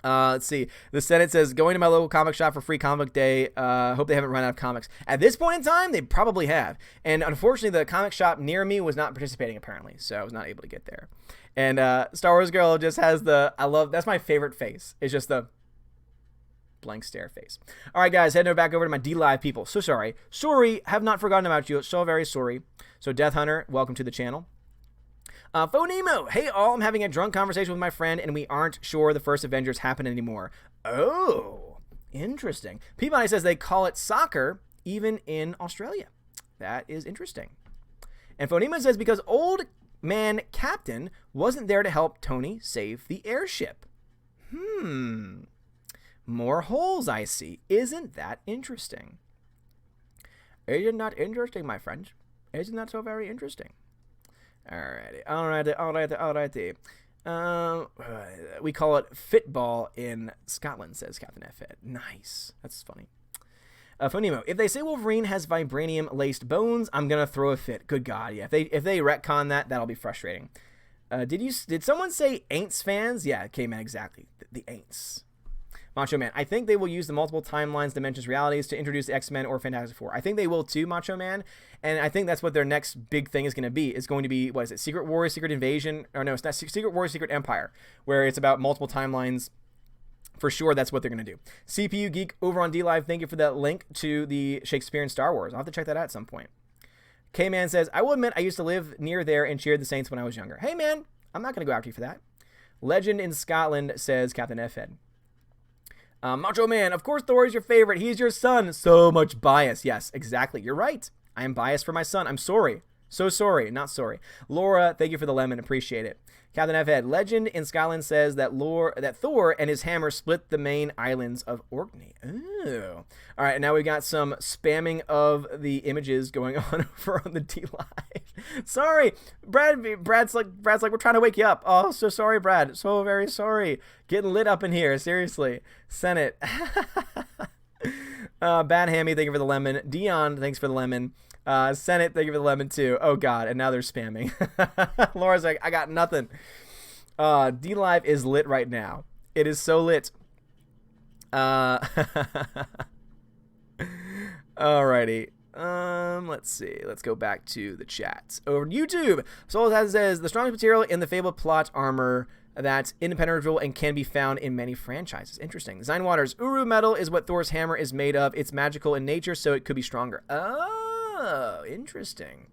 Let's see. The Senate says, going to my local comic shop for free comic book day. Hope they haven't run out of comics. At this point in time, they probably have. And unfortunately, the comic shop near me was not participating, apparently. So I was not able to get there. And Star Wars Girl just has that's my favorite face. It's just the blank stare face. All right, guys, heading back over to my D-Live people. So sorry. Sorry, have not forgotten about you. So very sorry. So Death Hunter, welcome to the channel. Phonemo, hey all, I'm having a drunk conversation with my friend and we aren't sure the first Avengers happen anymore. Oh, interesting. Peabody says they call it soccer even in Australia. That is interesting. And Phonemo says because old man Captain wasn't there to help Tony save the airship. More holes I see. Isn't that interesting? Isn't that interesting, my friend? Isn't that so very interesting? Alrighty. We call it Fitball in Scotland, says Captain F. Nice. That's funny. Phonemo, if they say Wolverine has vibranium-laced bones, I'm gonna throw a fit. Good God, yeah. If they retcon that, that'll be frustrating. Did someone say Aints fans? Yeah, okay, man, exactly. The Aints. Macho Man, I think they will use the multiple timelines, dimensions, realities to introduce the X-Men or Fantastic Four. I think they will too, Macho Man, and I think that's what their next big thing is going to be. It's going to be, what is it, Secret Wars, Secret Invasion? Or no, it's not Secret Wars, Secret Empire, where it's about multiple timelines. For sure, that's what they're going to do. CPU Geek over on D-Live, thank you for that link to the Shakespearean Star Wars. I'll have to check that out at some point. K-Man says, I will admit I used to live near there and cheered the Saints when I was younger. Hey, man, I'm not going to go after you for that. Legend in Scotland, says Captain F-Head. Macho Man, of course Thor is your favorite. He's your son. So much bias. Yes, exactly. You're right. I am biased for my son. I'm sorry. So sorry. Not sorry. Laura, thank you for the lemon. Appreciate it. Captain F-Head, Legend in Scotland says that Thor and his hammer split the main islands of Orkney. Ooh. All right, now we got some spamming of the images going on over on the D-Live. Sorry, Brad's like, we're trying to wake you up. Oh, so sorry, Brad. So very sorry. Getting lit up in here, seriously. Senate. Bad Hammy, thank you for the lemon. Dion, thanks for the lemon. Senate, thank you for the lemon too. Oh God, and now they're spamming. Laura's like, I got nothing. D-Live is lit right now. It is so lit. Alrighty. Let's see. Let's go back to the chat. Over to YouTube. Soul says the strongest material in the fabled plot armor that's independent and can be found in many franchises. Interesting. Zine Waters. Uru metal is what Thor's hammer is made of. It's magical in nature, so it could be stronger. Oh, interesting.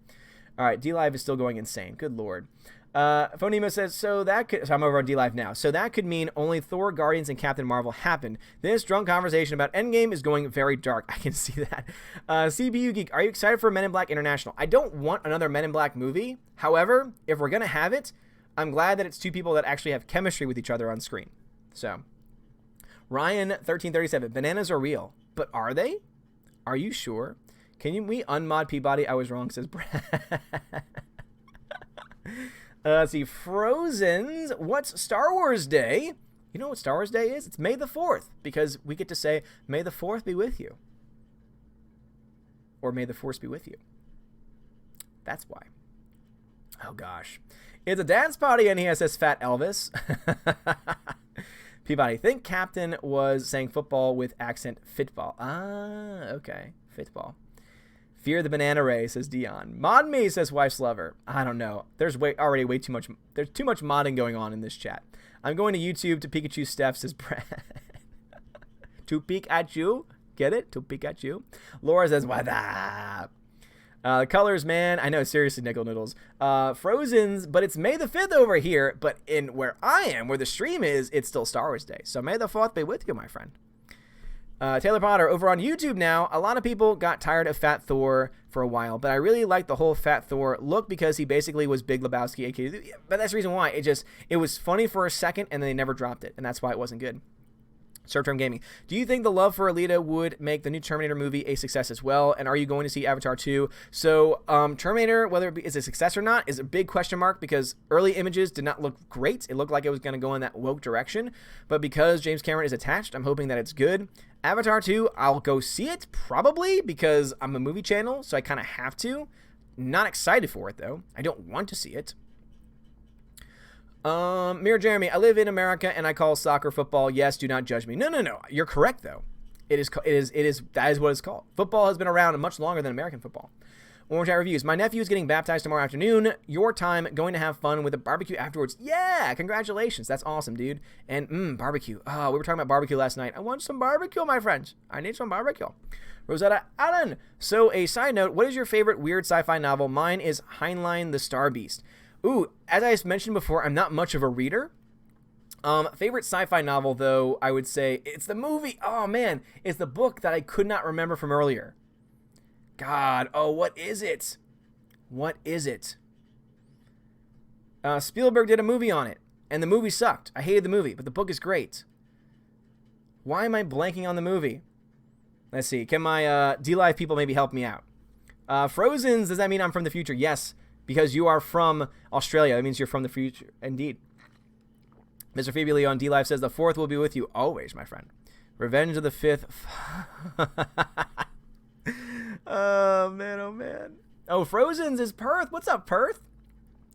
All right, D-Live is still going insane. Good Lord. Phonema says, so I'm over on D-Live now. So that could mean only Thor, Guardians, and Captain Marvel happened. This drunk conversation about Endgame is going very dark. I can see that. CPU Geek, are you excited for Men in Black International? I don't want another Men in Black movie. However, if we're going to have it, I'm glad that it's two people that actually have chemistry with each other on screen. So, Ryan1337, bananas are real. But are they? Are you sure? We unmod Peabody? I was wrong, says Brad. Let's see. Frozen's. What's Star Wars Day? You know what Star Wars Day is? It's May the 4th, because we get to say, May the 4th be with you. Or May the Force be with you. That's why. Oh, gosh. It's a dance party in here, says Fat Elvis. Peabody, think Captain was saying football with accent fitball. Ah, okay. Fitball. Fear the banana ray, says Dion. Mod me, says Wife's Lover. I don't know. There's already way too much. There's too much modding going on in this chat. I'm going to YouTube to peek at you, Steph, says Brad. To peek at you? Get it? To peek at you? Laura says, what up? The colors, man. I know, seriously, Nickel Noodles. Frozen's, but it's May the 5th over here. But in where I am, where the stream is, it's still Star Wars Day. So May the 4th be with you, my friend. Taylor Potter, over on YouTube now, a lot of people got tired of Fat Thor for a while, but I really like the whole Fat Thor look because he basically was Big Lebowski, aka, but that's the reason why. It was funny for a second, and then they never dropped it, and that's why it wasn't good. Short-term gaming. Do you think the love for Alita would make the new Terminator movie a success as well? And are you going to see Avatar 2? So, Terminator, whether it is a success or not, is a big question mark because early images did not look great. It looked like it was going to go in that woke direction. But because James Cameron is attached, I'm hoping that it's good. Avatar 2, I'll go see it, probably, because I'm a movie channel, so I kind of have to. Not excited for it, though. I don't want to see it. Mirror Jeremy, I live in America and I call soccer football. Yes, do not judge me. No. You're correct though. That is what it's called. Football has been around much longer than American football. Orange Hat Reviews. My nephew is getting baptized tomorrow afternoon. Your time going to have fun with a barbecue afterwards. Yeah, congratulations. That's awesome, dude. And barbecue. Oh, we were talking about barbecue last night. I want some barbecue, my friends. I need some barbecue. Rosetta Allen. So a side note, what is your favorite weird sci-fi novel? Mine is Heinlein the Star Beast. Ooh, as I mentioned before, I'm not much of a reader. Favorite sci-fi novel, though, I would say it's the movie. Oh, man. It's the book that I could not remember from earlier. God. Oh, what is it? What is it? Spielberg did a movie on it, and the movie sucked. I hated the movie, but the book is great. Why am I blanking on the movie? Let's see. Can my D-Live people maybe help me out? Frozen's, does that mean I'm from the future? Yes. Because you are from Australia. That means you're from the future. Indeed. Mr. Phoebe Leon D-Live says, the 4th will be with you always, my friend. Revenge of the 5th. Oh, man, oh, man. Oh, Frozen's is Perth. What's up, Perth?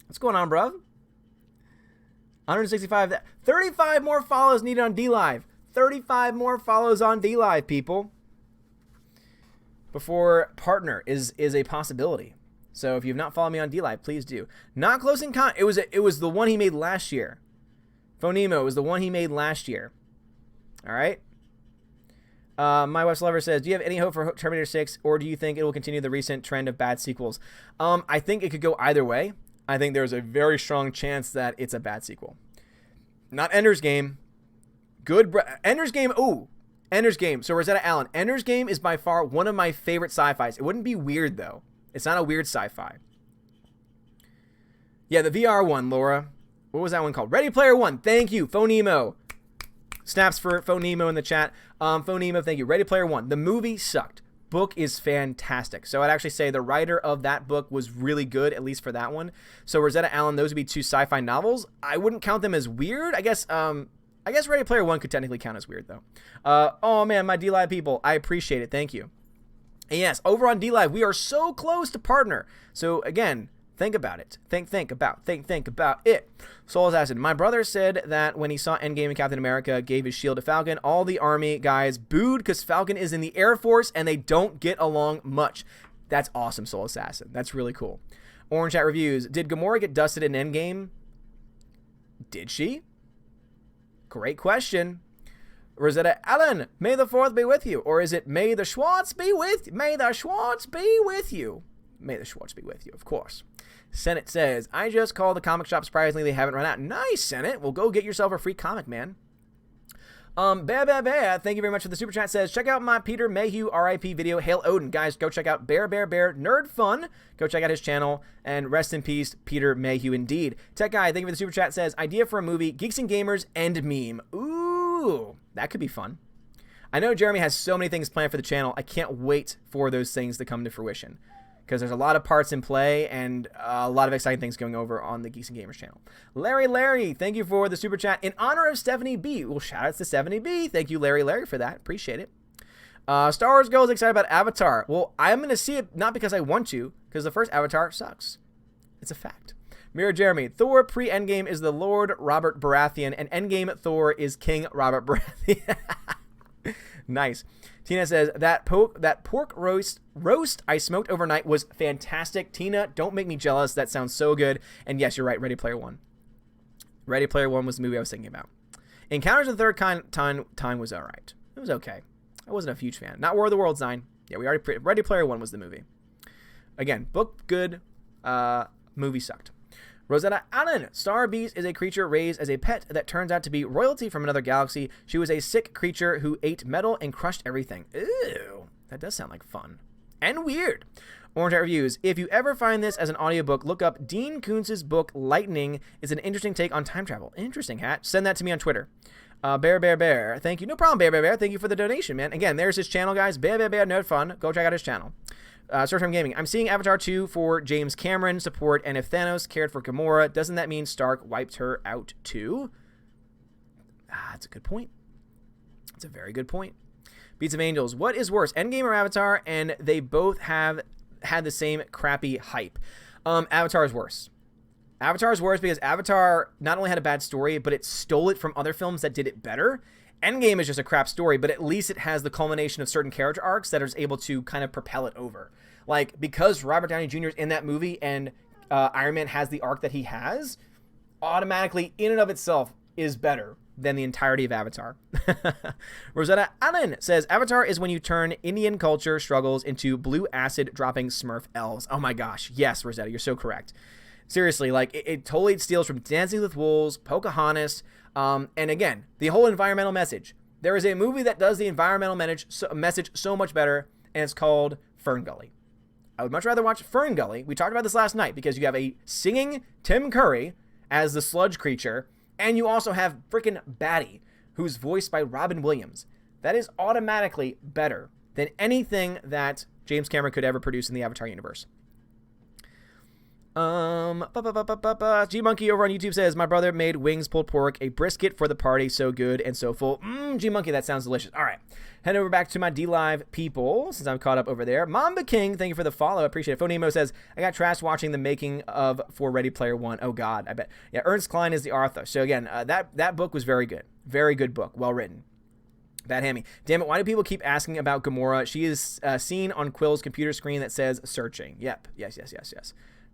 What's going on, bruv? 165. 35 more follows needed on D-Live. 35 more follows on D-Live, people. Before partner is a possibility. So if you've not followed me on D-Live, please do. Not close in con. It was the one he made last year. Phonemo was the one he made last year. All right. My Wife's Lover says, do you have any hope for Terminator 6, or do you think it will continue the recent trend of bad sequels? I think it could go either way. I think there's a very strong chance that it's a bad sequel. Not Ender's Game. Good. Ender's Game. Ooh. Ender's Game. So Rosetta Allen. Ender's Game is by far one of my favorite sci-fis. It wouldn't be weird, though. It's not a weird sci-fi. Yeah, the VR one, Laura. What was that one called? Ready Player One. Thank you, Phonemo. Snaps for Phonemo in the chat. Phonemo, thank you. Ready Player One. The movie sucked. Book is fantastic. So I'd actually say the writer of that book was really good, at least for that one. So Rosetta Allen, those would be two sci-fi novels. I wouldn't count them as weird. I guess Ready Player One could technically count as weird, though. Oh, man, my D-Live people. I appreciate it. Thank you. And yes, over on D-Live, we are so close to partner. So again, think about it. Think about it. Soul Assassin. My brother said that when he saw Endgame and Captain America gave his shield to Falcon, all the army guys booed because Falcon is in the Air Force and they don't get along much. That's awesome, Soul Assassin. That's really cool. Orange Hat Reviews. Did Gamora get dusted in Endgame? Did she? Great question. Rosetta Allen, may the 4th be with you. Or is it may the Schwartz be with you? May the Schwartz be with you. May the Schwartz be with you, of course. Senate says, I just called the comic shop. Surprisingly, they haven't run out. Nice, Senate. Well, go get yourself a free comic, man. Bear, thank you very much for the super chat. Says, check out my Peter Mayhew RIP video, Hail Odin. Guys, go check out Bear Nerd Fun. Go check out his channel. And rest in peace, Peter Mayhew, indeed. Tech Guy, thank you for the super chat. Says, idea for a movie, Geeks and Gamers, End Meme. Ooh, that could be fun. I know Jeremy has so many things planned for the channel. I can't wait for those things to come to fruition, because there's a lot of parts in play and a lot of exciting things going over on the Geeks and Gamers channel. Larry, thank you for the super chat in honor of Stephanie B. Well, shout outs to Stephanie B. Thank you, Larry, for that. Appreciate it. Star Wars Girl is excited about Avatar. Well, I'm going to see it not because I want to, because the first Avatar sucks. It's a fact. Mirror Jeremy, Thor pre-Endgame is the Lord Robert Baratheon, and Endgame Thor is King Robert Baratheon. Nice. Tina says, that pork roast I smoked overnight was fantastic. Tina, don't make me jealous. That sounds so good. And yes, you're right, Ready Player One. Ready Player One was the movie I was thinking about. Encounters of the Third Kind was all right. It was okay. I wasn't a huge fan. Not War of the Worlds 9. Yeah, Ready Player One was the movie. Again, book good, movie sucked. Rosetta Allen, Star Beast is a creature raised as a pet that turns out to be royalty from another galaxy. She was a sick creature who ate metal and crushed everything. Ew, that does sound like fun. And weird. Orange Hat Reviews, if you ever find this as an audiobook, look up Dean Koontz's book, Lightning. It's an interesting take on time travel. Interesting, Hat. Send that to me on Twitter. Bear. Thank you. No problem, Bear. Thank you for the donation, man. Again, there's his channel, guys. Bear, Nerd Fun. Go check out his channel. Startime Gaming. I'm seeing Avatar 2 for James Cameron support, and if Thanos cared for Gamora, doesn't that mean Stark wiped her out too? That's a good point. That's a very good point. Beats of Angels. What is worse, Endgame or Avatar? And they both have had the same crappy hype. Avatar is worse. Avatar is worse because Avatar not only had a bad story, but it stole it from other films that did it better. Endgame is just a crap story, but at least it has the culmination of certain character arcs that is able to kind of propel it over. Like, because Robert Downey Jr. is in that movie and Iron Man has the arc that he has, automatically, in and of itself, is better than the entirety of Avatar. Rosetta Allen says, Avatar is when you turn Indian culture struggles into blue acid dropping Smurf elves. Oh my gosh. Yes, Rosetta, you're so correct. Seriously, like, it totally steals from Dancing with Wolves, Pocahontas, and again, the whole environmental message. There is a movie that does the environmental message so much better, and it's called Fern Gully. I would much rather watch Fern Gully. We talked about this last night because you have a singing Tim Curry as the sludge creature, and you also have freaking Batty, who's voiced by Robin Williams. That is automatically better than anything that James Cameron could ever produce in the Avatar universe. G-Monkey over on YouTube says, my brother made wings pulled pork, a brisket for the party, so good and so full. G-Monkey, that sounds delicious. All right, head over back to my D-Live people, since I'm caught up over there. Mamba King, thank you for the follow, I appreciate it. Phonemo says, I got trashed watching the making of for Ready Player One. Oh God, I bet. Yeah, Ernst Cline is the author. So again, that book was very good. Very good book, well written. Bad Hammy. Damn it, why do people keep asking about Gamora? She is seen on Quill's computer screen that says searching. Yep, yes.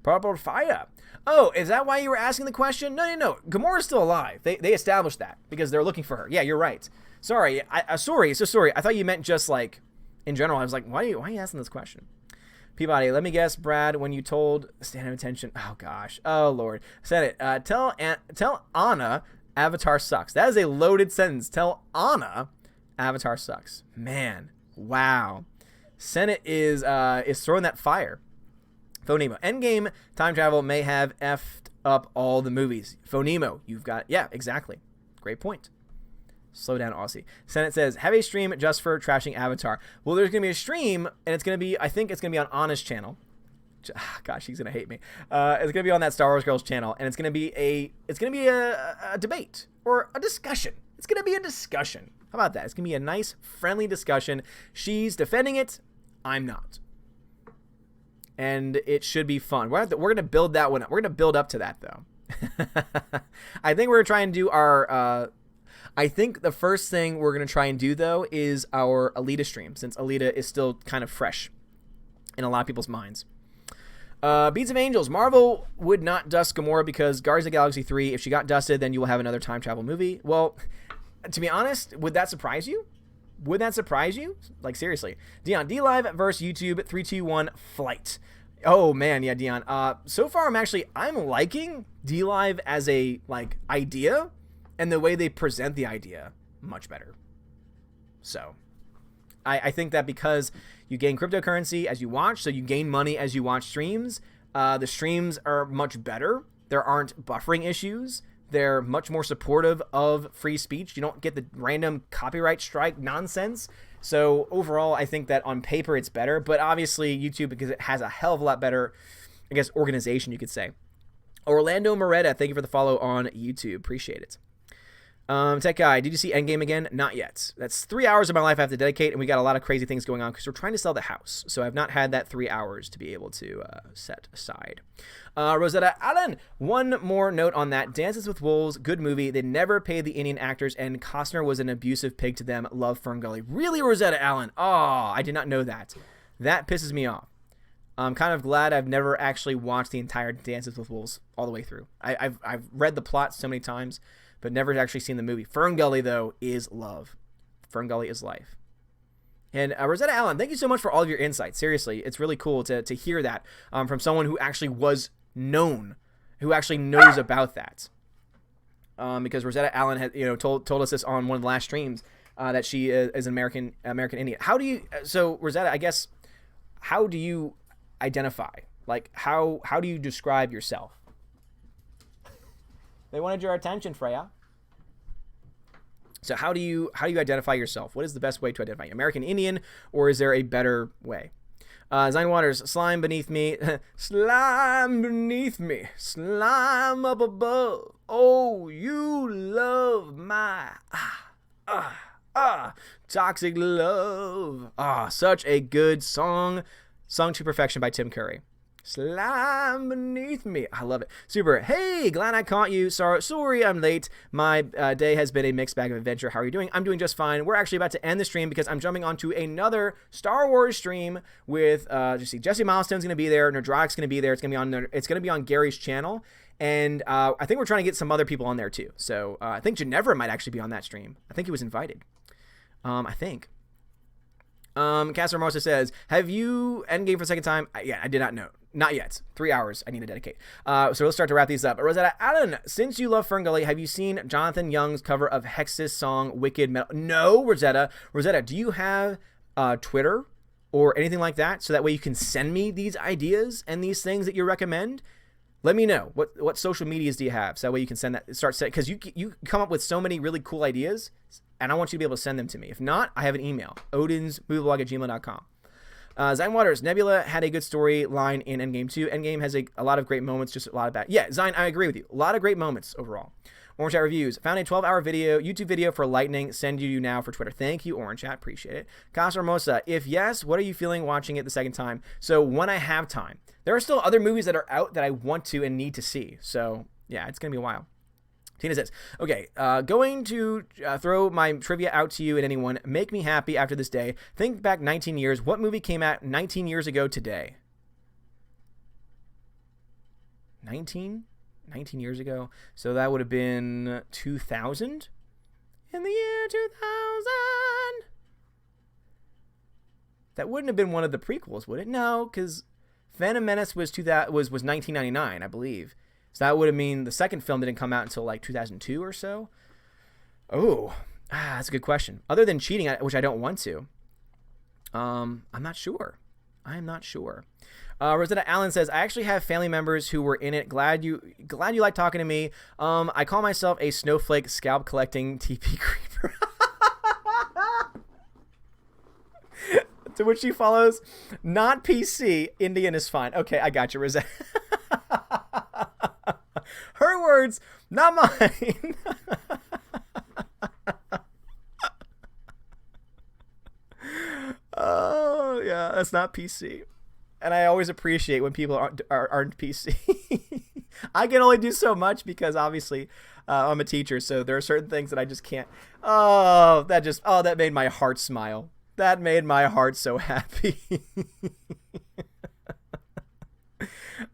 Purple Fire. Oh, is that why you were asking the question? No. Gamora's still alive. They established that because they're looking for her. Yeah, you're right. Sorry. Sorry. I thought you meant just like in general. I was like, why are you asking this question? Peabody, let me guess, Brad, when you told stand of attention. Oh gosh. Oh Lord. Said it. Tell Anna Avatar sucks. That is a loaded sentence. Tell Anna Avatar sucks. Man. Wow. Senate is throwing that fire. Phonemo. Endgame time travel may have effed up all the movies. Phonemo, you've got... Yeah, exactly. Great point. Slow down, Aussie. Senate says, have a stream just for trashing Avatar. Well, there's going to be a stream, and it's going to be... I think it's going to be on Anna's channel. Gosh, he's going to hate me. It's going to be on that Star Wars Girls channel, and it's going to be a debate or a discussion. It's going to be a discussion. How about that? It's going to be a nice, friendly discussion. She's defending it. I'm not. And it should be fun. We're going to build that one up. We're going to build up to that, though. I think we're going to try and do our... I think the first thing we're going to try and do, though, is our Alita stream, since Alita is still kind of fresh in a lot of people's minds. Beats of Angels. Marvel would not dust Gamora because Guardians of the Galaxy 3, if she got dusted, then you will have another time travel movie. Well, to be honest, would that surprise you? Would that surprise you? Like, seriously. Dion, D-Live versus YouTube, 3, 2, 1, flight. Oh, man, yeah, Dion. So far, I'm liking D-Live as a, like, idea, and the way they present the idea much better. So, I think that because you gain cryptocurrency as you watch, so you gain money as you watch streams, the streams are much better. There aren't buffering issues. They're much more supportive of free speech. You don't get the random copyright strike nonsense. So overall, I think that on paper it's better, but obviously YouTube, because it has a hell of a lot better, I guess, organization, you could say. Orlando Moretta, thank you for the follow on YouTube. Appreciate it. Tech Guy, did you see Endgame again? Not yet. That's 3 hours of my life I have to dedicate, and we got a lot of crazy things going on because we're trying to sell the house. So I've not had that 3 hours to be able to set aside. Rosetta Allen, one more note on that. Dances with Wolves, good movie. They never paid the Indian actors, and Costner was an abusive pig to them. Love Fern Gully. Really, Rosetta Allen? Oh, I did not know that. That pisses me off. I'm kind of glad I've never actually watched the entire Dances with Wolves all the way through. I've read the plot so many times, but never actually seen the movie. Fern Gully, though, is love. Fern Gully is life. And Rosetta Allen, thank you so much for all of your insights. Seriously, it's really cool to hear that from someone who actually was known, who actually knows about that. Because Rosetta Allen had, told us this on one of the last streams that she is an American Indian. How do you? So Rosetta, I guess, how do you identify? Like, how do you describe yourself? They wanted your attention, Freya. So how do you identify yourself? What is the best way to identify? American Indian, or is there a better way? Zine Waters, slime beneath me, slime beneath me, slime up above. Oh, you love my toxic love. Such a good song, sung to perfection by Tim Curry. Slime beneath me. I love it. Super. Hey, glad I caught you. Sorry I'm late. My day has been a mixed bag of adventure. How are you doing? I'm doing just fine. We're actually about to end the stream because I'm jumping onto another Star Wars stream with Jesse Milestone's going to be there. Nerdrock's going to be there. It's going to be on Gary's channel. And I think we're trying to get some other people on there too. So I think Ginevra might actually be on that stream. I think he was invited. I think. Casper Marsa says, have you Endgame for the second time? Yeah, I did not know. Not yet. 3 hours I need to dedicate. So let's start to wrap these up. Rosetta Allen, since you love Fern Gully, have you seen Jonathan Young's cover of Hex's song Wicked Metal? No, Rosetta. Rosetta, do you have Twitter or anything like that? So that way you can send me these ideas and these things that you recommend. Let me know. What social medias do you have? So that way you can send that, because you come up with so many really cool ideas, and I want you to be able to send them to me. If not, I have an email, odinsmovieblog@gmail.com. Zine Waters, Nebula had a good storyline in Endgame 2. Endgame has a lot of great moments, just a lot of bad. Yeah, Zine, I agree with you. A lot of great moments overall. Orange Chat Reviews, found a 12-hour YouTube video for Lightning. Send you now for Twitter. Thank you, Orange Chat. Appreciate it. Casa Hermosa, if yes, what are you feeling watching it the second time? So when I have time. There are still other movies that are out that I want to and need to see. So yeah, it's going to be a while. Tina says, okay, going to throw my trivia out to you and anyone. Make me happy after this day. Think back 19 years. What movie came out 19 years ago today? 19 years ago. So that would have been 2000? In the year 2000. That wouldn't have been one of the prequels, would it? No, because Phantom Menace was 1999, I believe. So that would have mean the second film didn't come out until like 2002 or so. Oh, that's a good question. Other than cheating, which I don't want to, I'm not sure. I'm not sure. Rosetta Allen says, I actually have family members who were in it. Glad you like talking to me. I call myself a snowflake scalp collecting TP creeper. To which she follows, not PC, Indian is fine. Okay, I got you, Rosetta. Her words, not mine. Oh, yeah, that's not PC. And I always appreciate when people aren't PC. I can only do so much because obviously I'm a teacher, so there are certain things that I just can't. That made my heart smile. That made my heart so happy.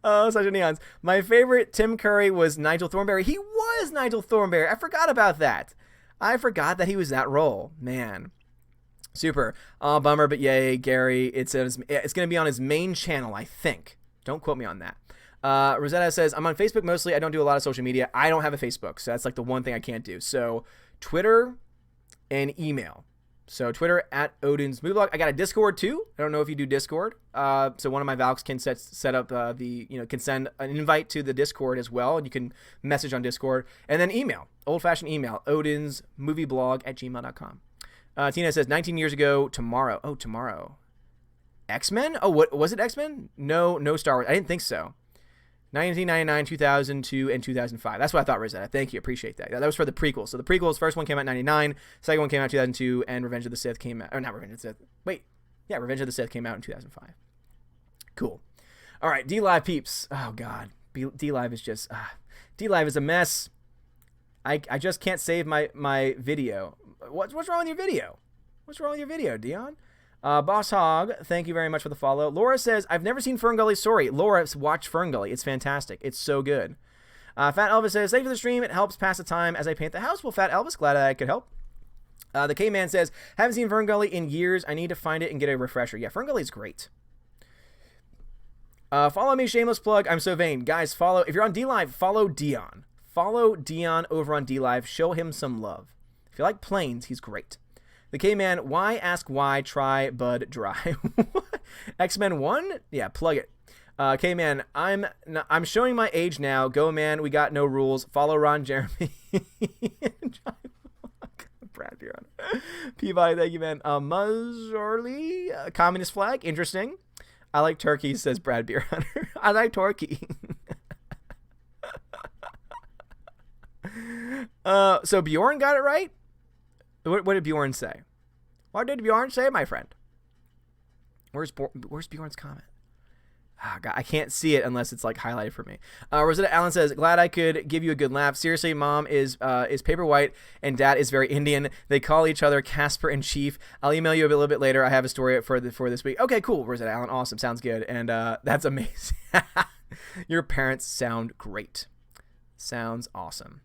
Oh, such a neons. My favorite Tim Curry was Nigel Thornberry. He was Nigel Thornberry. I forgot about that. I forgot that he was that role. Man. Super. Bummer, but yay, Gary. It's going to be on his main channel, I think. Don't quote me on that. Rosetta says, I'm on Facebook mostly. I don't do a lot of social media. I don't have a Facebook, so that's like the one thing I can't do. So Twitter and email. So Twitter at Odin's Movie Blog. I got a Discord too. I don't know if you do Discord. So one of my Valks can set up can send an invite to the Discord as well, and you can message on Discord, and then email, old-fashioned email, odinsmovieblog@gmail.com. Tina says 19 years ago tomorrow. Oh, tomorrow. X-Men? Oh, what was it? X-Men? No Star Wars. I didn't think so. 1999, 2002, and 2005. That's what I thought, Rosetta. Thank you. Appreciate that. That was for the prequels. So the prequels, first one came out in 99, second one came out in 2002, and Revenge of the Sith came out. Or not Revenge of the Sith. Wait. Yeah, Revenge of the Sith came out in 2005. Cool. All right, D-Live peeps. Oh, God. D-Live is just... D-Live is a mess. I just can't save my video. What's wrong with your video? What's wrong with your video, Dion? Boss Hog, thank you very much for the follow. Laura says, I've never seen Ferngully. Sorry. Laura, watch Ferngully. It's fantastic. It's so good. Fat Elvis says, thank you for the stream. It helps pass the time as I paint the house. Well, Fat Elvis, glad I could help. The K-Man says, haven't seen Ferngully in years. I need to find it and get a refresher. Yeah, Ferngully's great. Follow me, shameless plug. I'm so vain. Guys, follow. If you're on D-Live, follow Dion. Follow Dion over on D-Live. Show him some love. If you like planes, he's great. The K-Man, why ask why, try, bud, dry. X-Men 1? Yeah, plug it. K-Man, I'm showing my age now. Go, man, we got no rules. Follow Ron Jeremy. Brad Buron. Peabody, thank you, man. Muzzarly, communist flag, interesting. I like turkey, says Brad Beer Hunter. I like turkey. So Bjorn got it right? What did Bjorn say? What did Bjorn say, my friend? Where's Bjorn's comment? God, I can't see it unless it's like highlighted for me. Rosetta Allen says, glad I could give you a good laugh. Seriously, mom is paper white and dad is very Indian. They call each other Casper and Chief. I'll email you a little bit later. I have a story for this week. Okay, cool. Rosetta Allen, awesome. Sounds good. And that's amazing. Your parents sound great. Sounds awesome.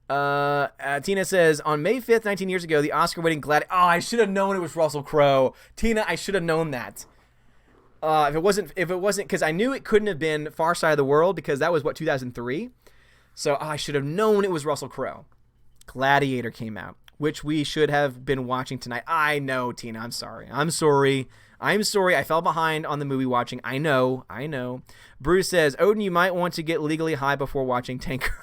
Tina says, on May 5th, 19 years ago, the Oscar-winning Gladiator... Oh, I should have known it was Russell Crowe. Tina, I should have known that. If it wasn't, because I knew it couldn't have been Far Side of the World, because that was, 2003? So, I should have known it was Russell Crowe. Gladiator came out, which we should have been watching tonight. I know, Tina, I'm sorry. I'm sorry. I fell behind on the movie watching. I know. Bruce says, Odin, you might want to get legally high before watching Tanker.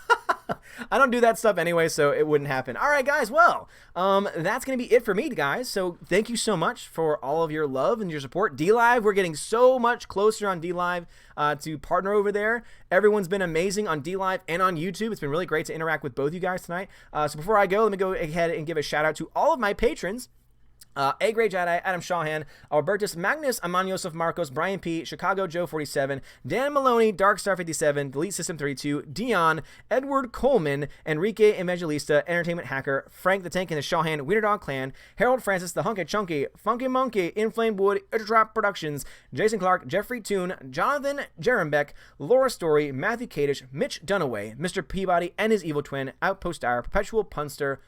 I don't do that stuff anyway, so it wouldn't happen. All right, guys. Well, that's going to be it for me, guys. So thank you so much for all of your love and your support. D-Live, we're getting so much closer on D-Live to partner over there. Everyone's been amazing on D-Live and on YouTube. It's been really great to interact with both you guys tonight. So before I go, let me go ahead and give a shout out to all of my patrons. A. Grey Jedi, Adam Shawhan, Albertus Magnus, Aman Yosef Marcos, Brian P, Chicago Joe 47, Dan Maloney, Darkstar 57, Delete System 32, Dion, Edward Coleman, Enrique Evangelista, Entertainment Hacker, Frank the Tank and the Shawhan, Wiener Dog Clan, Harold Francis, The Hunky Chunky, Funky Monkey, Inflamed Wood, Trap Productions, Jason Clark, Jeffrey Toon, Jonathan Jerembeck, Laura Story, Matthew Kadish, Mitch Dunaway, Mr. Peabody and his evil twin, Outpost Dire, Perpetual Punster,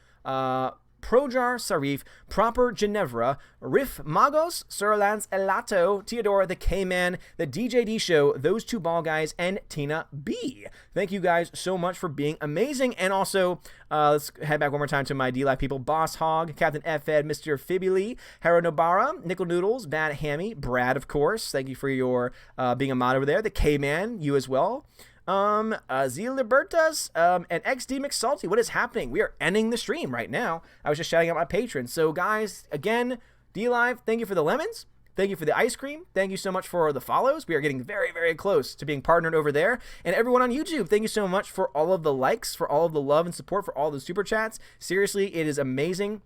Projar Sarif, Proper Ginevra, Riff Magos, Sir Lance Elato, Theodora the K-Man, the DJD Show, Those Two Ball Guys, and Tina B. Thank you guys so much for being amazing. And also, let's head back one more time to my D-Live people. Boss Hog, Captain F-Ed, Mr. Fibuli, Haro Nobara, Nickel Noodles, Bad Hammy, Brad, of course. Thank you for your being a mod over there. The K-Man, you as well. Z Libertas, and XD McSalty. What is happening? We are ending the stream right now. I was just shouting out my patrons. So guys, again, D-Live, thank you for the lemons. Thank you for the ice cream. Thank you so much for the follows. We are getting very, very close to being partnered over there. And everyone on YouTube, thank you so much for all of the likes, for all of the love and support, for all the super chats. Seriously, it is amazing.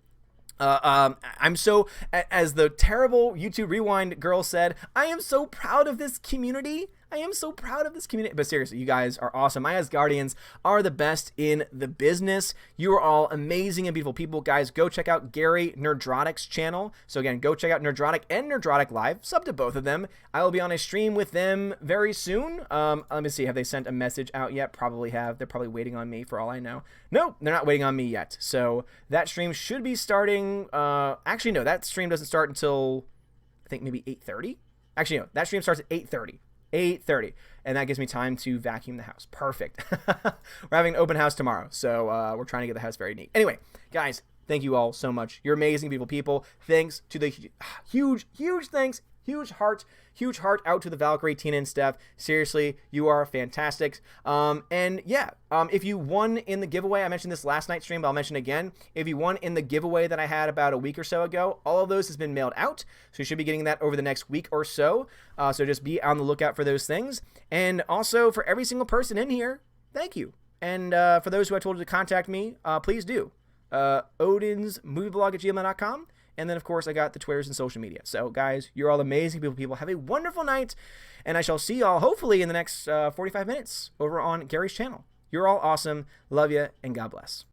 I'm so, as the terrible YouTube Rewind girl said, I am so proud of this community. But seriously, you guys are awesome. My Asgardians are the best in the business. You are all amazing and beautiful people. Guys, go check out Gary Nerdrotic's channel. So again, go check out Nerdrotic and Nerdrotic Live. Sub to both of them. I will be on a stream with them very soon. Let me see. Have they sent a message out yet? Probably have. They're probably waiting on me for all I know. No, they're not waiting on me yet. So that stream should be starting. Actually, no, that stream doesn't start until I think maybe 8:30. Actually, no, that stream starts at 8:30. 8:30, and that gives me time to vacuum the house. Perfect. We're having an open house tomorrow, so we're trying to get the house very neat. Anyway, guys, Thank you all so much. You're amazing, beautiful people. Thanks to the huge thanks. Huge heart out to the Valkyrie, Tina, and Steph. Seriously, you are fantastic. And yeah, if you won in the giveaway, I mentioned this last night's stream, but I'll mention it again. If you won in the giveaway that I had about a week or so ago, all of those has been mailed out. So you should be getting that over the next week or so. So just be on the lookout for those things. And also for every single person in here, thank you. And for those who I told you to contact me, please do. odinsmovieblog@gmail.com. And then, of course, I got the Twitters and social media. So, guys, you're all amazing people. Have a wonderful night. And I shall see y'all, hopefully, in the next 45 minutes over on Gary's channel. You're all awesome. Love you, and God bless.